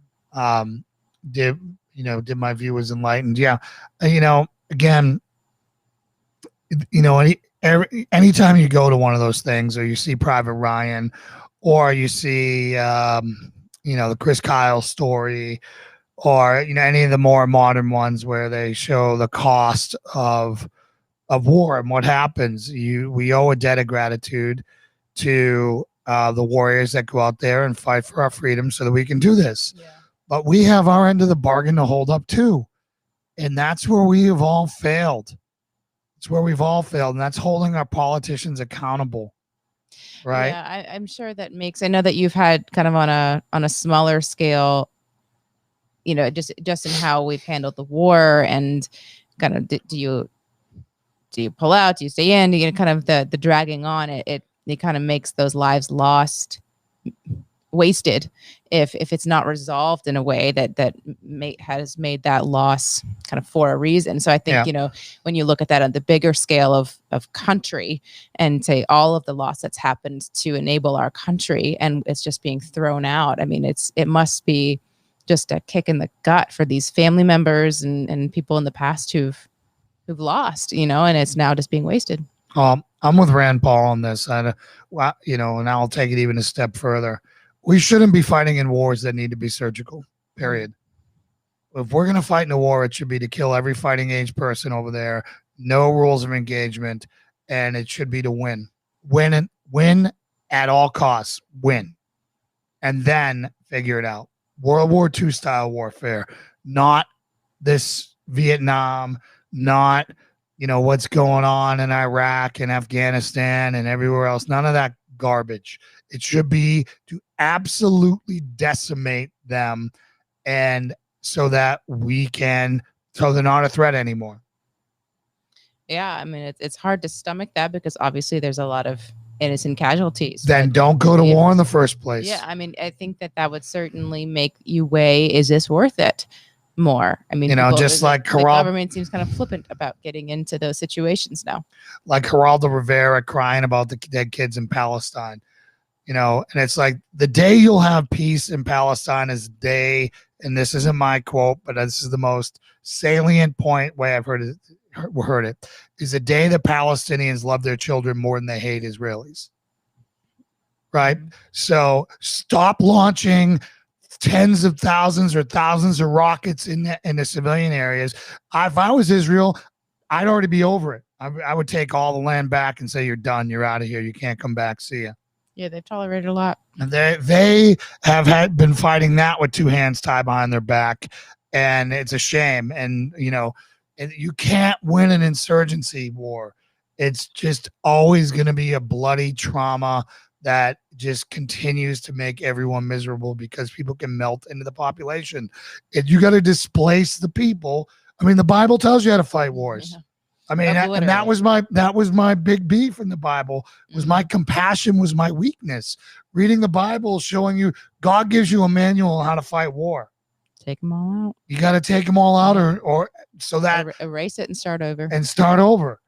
did my view was enlightened. Yeah. Again, anytime you go to one of those things or you see Private Ryan or you see, the Chris Kyle story or, any of the more modern ones where they show the cost of war and what happens, we owe a debt of gratitude to the warriors that go out there and fight for our freedom so that we can do this. Yeah. But we have our end of the bargain to hold up too. And that's where we have all failed. It's where we've all failed. And that's holding our politicians accountable. Right. Yeah, I'm sure that makes, I know that you've had kind of on a smaller scale, just in how we've handled the war and kind of, do you pull out? Do you stay in? Kind of the dragging on it kind of makes those lives wasted if it's not resolved in a way that has made that loss kind of for a reason. So I think, when you look at that on the bigger scale of country and say all of the loss that's happened to enable our country and it's just being thrown out. I mean, it must be just a kick in the gut for these family members and people in the past who've lost, and it's now just being wasted. I'm with Rand Paul on this. And I'll take it even a step further. We shouldn't be fighting in wars that need to be surgical, period. If we're going to fight in a war, it should be to kill every fighting age person over there. No rules of engagement. And it should be to win. Win at all costs. Win. And then figure it out. World War II style warfare. Not this Vietnam, not what's going on in Iraq and Afghanistan and everywhere else. None of that garbage. It should be to absolutely decimate them and so that so they're not a threat anymore. Yeah, I mean, it's hard to stomach that because obviously there's a lot of innocent casualties. Then don't go to war in the first place. Yeah, I mean, I think that would certainly make you weigh, is this worth it? More. I mean, just like the government seems kind of flippant about getting into those situations now. Like Geraldo Rivera crying about the dead kids in Palestine. And it's like the day you'll have peace in Palestine is the day, and this isn't my quote, but this is the most salient point way I've heard it, is the day the Palestinians love their children more than they hate Israelis. Right? So stop launching tens of thousands or thousands of rockets in the civilian areas. If I was Israel, I'd already be over it. I would take all the land back and say, you're done. You're out of here. You can't come back. See ya. Yeah, they've tolerated a lot. And they have been fighting that with two hands tied behind their back. And it's a shame. And, you can't win an insurgency war. It's just always going to be a bloody trauma that just continues to make everyone miserable because people can melt into the population. And you got to displace the people. I mean, the Bible tells you how to fight wars. Yeah. I mean, and that was my big beef in the Bible, was my compassion was my weakness. Reading the Bible, showing you God gives you a manual on how to fight war. Take them all out. You got to take them all out, or so that erase it and start over.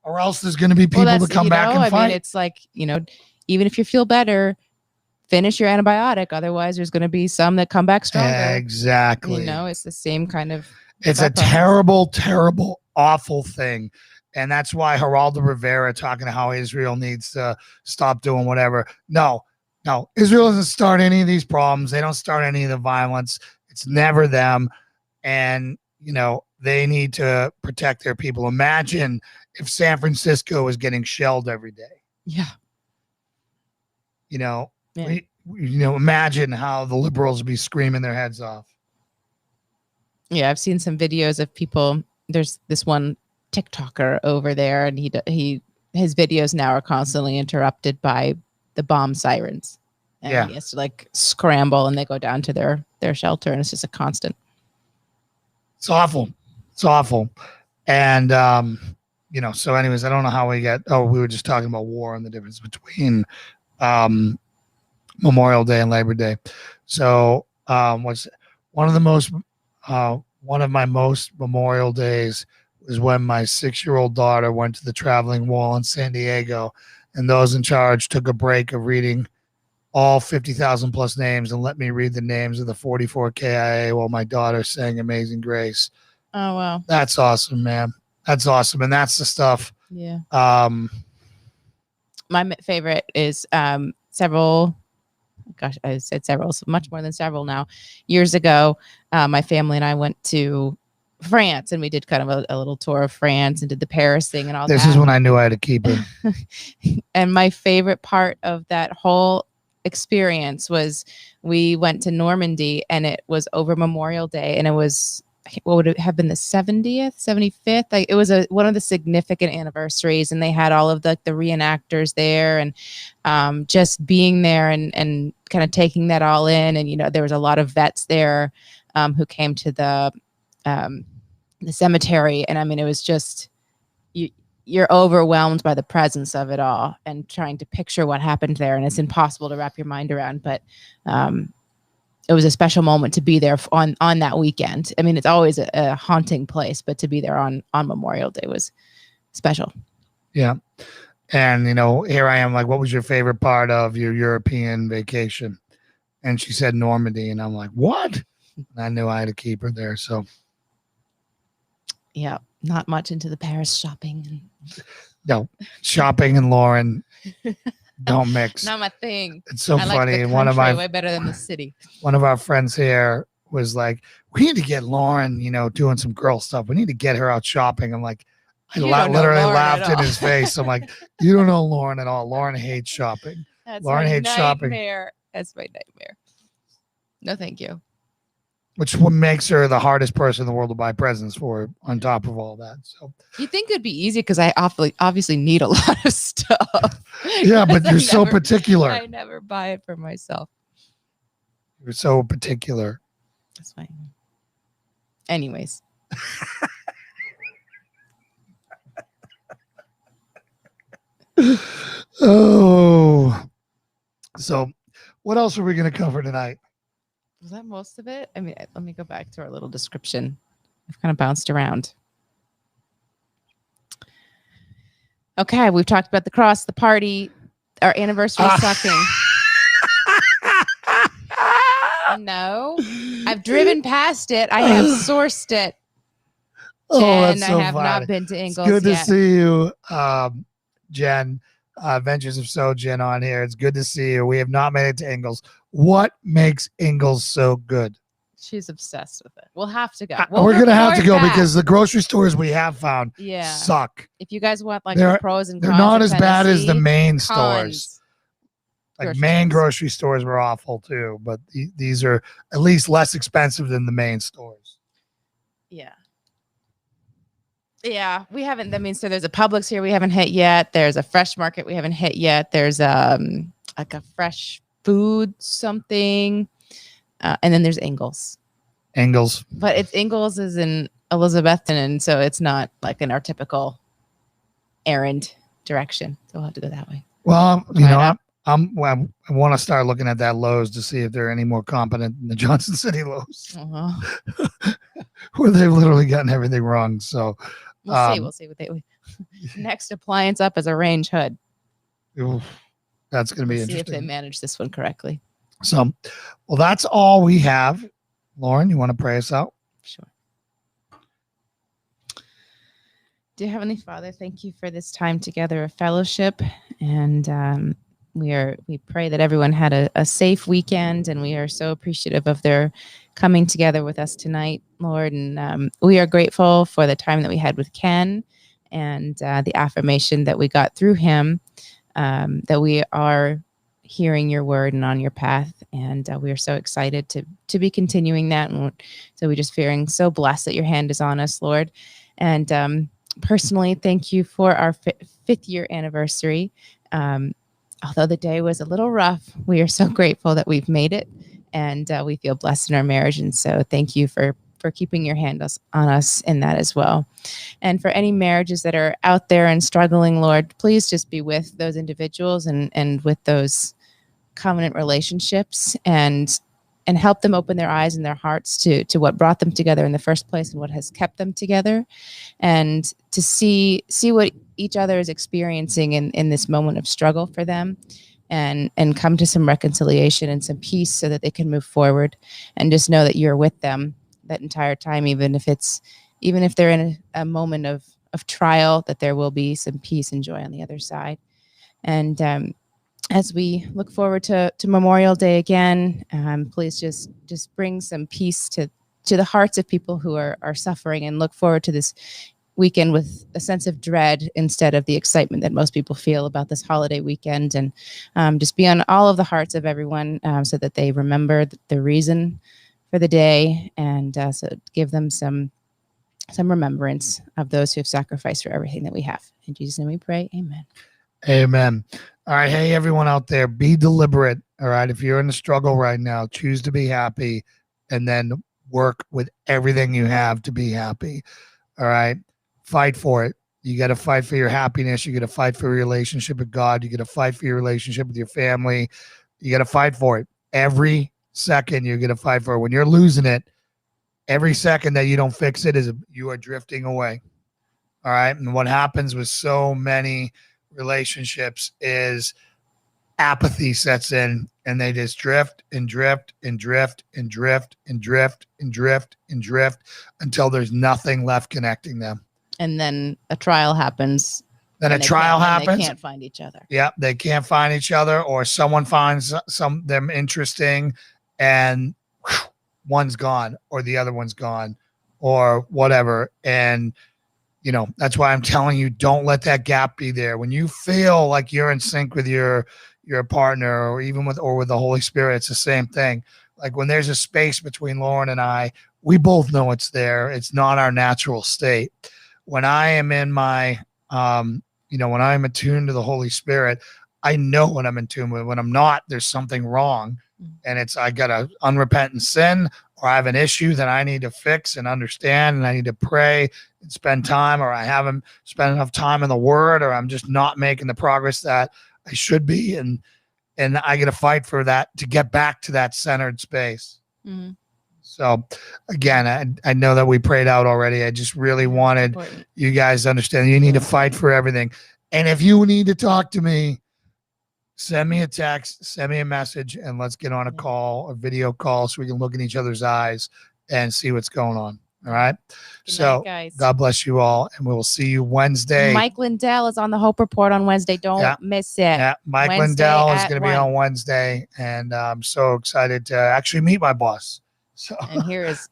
Or else there's going to be people to come back and fight. I mean, it's like, even if you feel better, finish your antibiotic. Otherwise, there's going to be some that come back stronger. Exactly. It's the same kind of. It's a terrible, terrible, awful thing. And that's why Geraldo Rivera talking to how Israel needs to stop doing whatever. No, Israel doesn't start any of these problems. They don't start any of the violence. It's never them. And, they need to protect their people. Imagine if San Francisco was getting shelled every day. Yeah. Imagine how the liberals would be screaming their heads off. Yeah, I've seen some videos of people. There's this one TikToker over there, and his videos now are constantly interrupted by the bomb sirens. And he has to scramble, and they go down to their shelter, and it's just a constant. It's awful. It's awful. And so anyways, I don't know how we we were just talking about war and the difference between Memorial Day and Labor Day. So one of my most Memorial Days was when my 6-year-old daughter went to the Traveling Wall in San Diego, and those in charge took a break of reading all 50,000 plus names and let me read the names of the 44 KIA while my daughter sang Amazing Grace. Oh, wow. That's awesome, man. That's awesome. And that's the stuff. Yeah. My favorite is several. Gosh, I said several, so much more than several now. Years ago, my family and I went to France, and we did kind of a little tour of France and did the Paris thing and all that. This is when I knew I had to keep it. And my favorite part of that whole experience was we went to Normandy, and it was over Memorial Day, and it was, what would it have been, the 70th, 75th? It was one of the significant anniversaries, and they had all of the reenactors there, and just being there and kind of taking that all in. And there was a lot of vets there who came to the cemetery, and I mean, it was just you're overwhelmed by the presence of it all and trying to picture what happened there, and it's impossible to wrap your mind around. But it was a special moment to be there on that weekend. I mean, it's always a haunting place, but to be there on Memorial Day was special. Yeah. And, here I am, like, what was your favorite part of your European vacation? And she said Normandy. And I'm like, what? And I knew I had to keep her there. So. Yeah. Not much into the Paris shopping. No, shopping and Lauren don't mix. Not my thing. It's so funny. One of my way better than the city. One of our friends here was like, "We need to get Lauren, doing some girl stuff. We need to get her out shopping." I'm like, I literally laughed in his face. I'm like, "You don't know Lauren at all. Lauren hates shopping. Lauren hates shopping. That's my nightmare. No, thank you." Which makes her the hardest person in the world to buy presents for, on top of all that. So you think it'd be easy because I obviously need a lot of stuff. Yeah, but you're so particular. I never buy it for myself. You're so particular. That's fine. Anyways. Oh. So what else are we going to cover tonight? Was that most of it? I mean, let me go back to our little description. I've kind of bounced around. Okay, we've talked about the cross, the party, Our anniversary sucking. No, I've driven past it. I have sourced it. Jen, so I have funny. not been to Ingles It's good yet. to see you, Jen. Adventures of Jen on here. It's good to see you. We have not made it to Ingles. What makes Ingles so good? She's obsessed with it. We'll have to go. We're going to have to go because the grocery stores we have found suck. If you guys want like the pros and cons, they're not as bad as the main cons. stores. Like main grocery stores were awful too, but these are at least less expensive than the main stores. Yeah. Yeah, we haven't. I mean, so there's a Publix here we haven't hit yet. There's a Fresh Market we haven't hit yet. There's like a fresh food something, and then there's Ingles. Ingles, but it's Ingles is in Elizabethton, and so it's not like in our typical errand direction. So we'll have to go that way. Well, you know, I want to start looking at that Lowe's to see if they're any more competent than the Johnson City Lowe's, where they've literally gotten everything wrong. So. We'll see what they next appliance up is a range hood. Oof, that's going to be interesting. See if they manage this one correctly. So, well, that's all we have. Lauren, you want to pray us out? Sure. Dear Heavenly Father, thank you for this time together of fellowship, and we pray that everyone had a safe weekend, and we are so appreciative of their coming together with us tonight, Lord. And we are grateful for the time that we had with Ken and the affirmation that we got through him, that we are hearing your word and on your path. And we are so excited to be continuing that. And so we're just feeling so blessed that your hand is on us, Lord. And personally, thank you for our fifth year anniversary. Although the day was a little rough, we are so grateful that we've made it, and we feel blessed in our marriage. And so thank you for keeping your hand on us in that as well. And for any marriages that are out there and struggling, Lord, please just be with those individuals and with those covenant relationships, and help them open their eyes and their hearts to what brought them together in the first place and what has kept them together, and to see what each other is experiencing in this moment of struggle for them, and come to some reconciliation and some peace so that they can move forward, and just know that you're with them that entire time, even if they're in a moment of trial, that there will be some peace and joy on the other side. And as we look forward to Memorial Day again, please just bring some peace to the hearts of people who are suffering, and look forward to this weekend with a sense of dread instead of the excitement that most people feel about this holiday weekend. And just be on all of the hearts of everyone, so that they remember the reason for the day, and so give them some remembrance of those who have sacrificed for everything that we have. In Jesus' name we pray. Amen. Amen. All right. Hey, everyone out there, be deliberate. All right. If you're in a struggle right now, choose to be happy, and then work with everything you have to be happy. All right. Fight for it. You got to fight for your happiness. You got to fight for your relationship with God. You got to fight for your relationship with your family. You got to fight for it. Every second you're going to fight for it. When you're losing it, every second that you don't fix it you are drifting away. All right. And what happens with so many relationships is apathy sets in, and they just drift and drift and drift and drift and drift and drift and drift until there's nothing left connecting them. And then a trial happens. Then a trial happens. They can't find each other. Yeah, they can't find each other, or someone finds them interesting, and one's gone, or the other one's gone, or whatever. And you know, that's why I'm telling you, don't let that gap be there. When you feel like you're in sync with your partner, or even with the Holy Spirit, it's the same thing. Like when there's a space between Lauren and I, we both know it's there. It's not our natural state. When I am in my, when I'm attuned to the Holy Spirit, I know when I'm in tune with. When I'm not, there's something wrong. And I got an unrepentant sin, or I have an issue that I need to fix and understand, and I need to pray and spend time, or I haven't spent enough time in the Word, or I'm just not making the progress that I should be. And I got to fight for that, to get back to that centered space. Mm-hmm. So again, I know that we prayed out already. I just really wanted you guys to understand you need to fight for everything. And if you need to talk to me, send me a text, send me a message, and let's get on a call, a video call, so we can look in each other's eyes and see what's going on. All right. Good night, guys. God bless you all, and we will see you Wednesday. Mike Lindell is on the Hope Report on Wednesday. Don't miss it. Yeah, Mike Lindell is going to be on Wednesday, and I'm so excited to actually meet my boss. So, and here is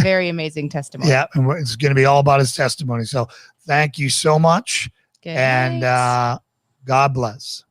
very amazing testimony. Yeah, and it's going to be all about his testimony. So, thank you so much, Good and night. God bless.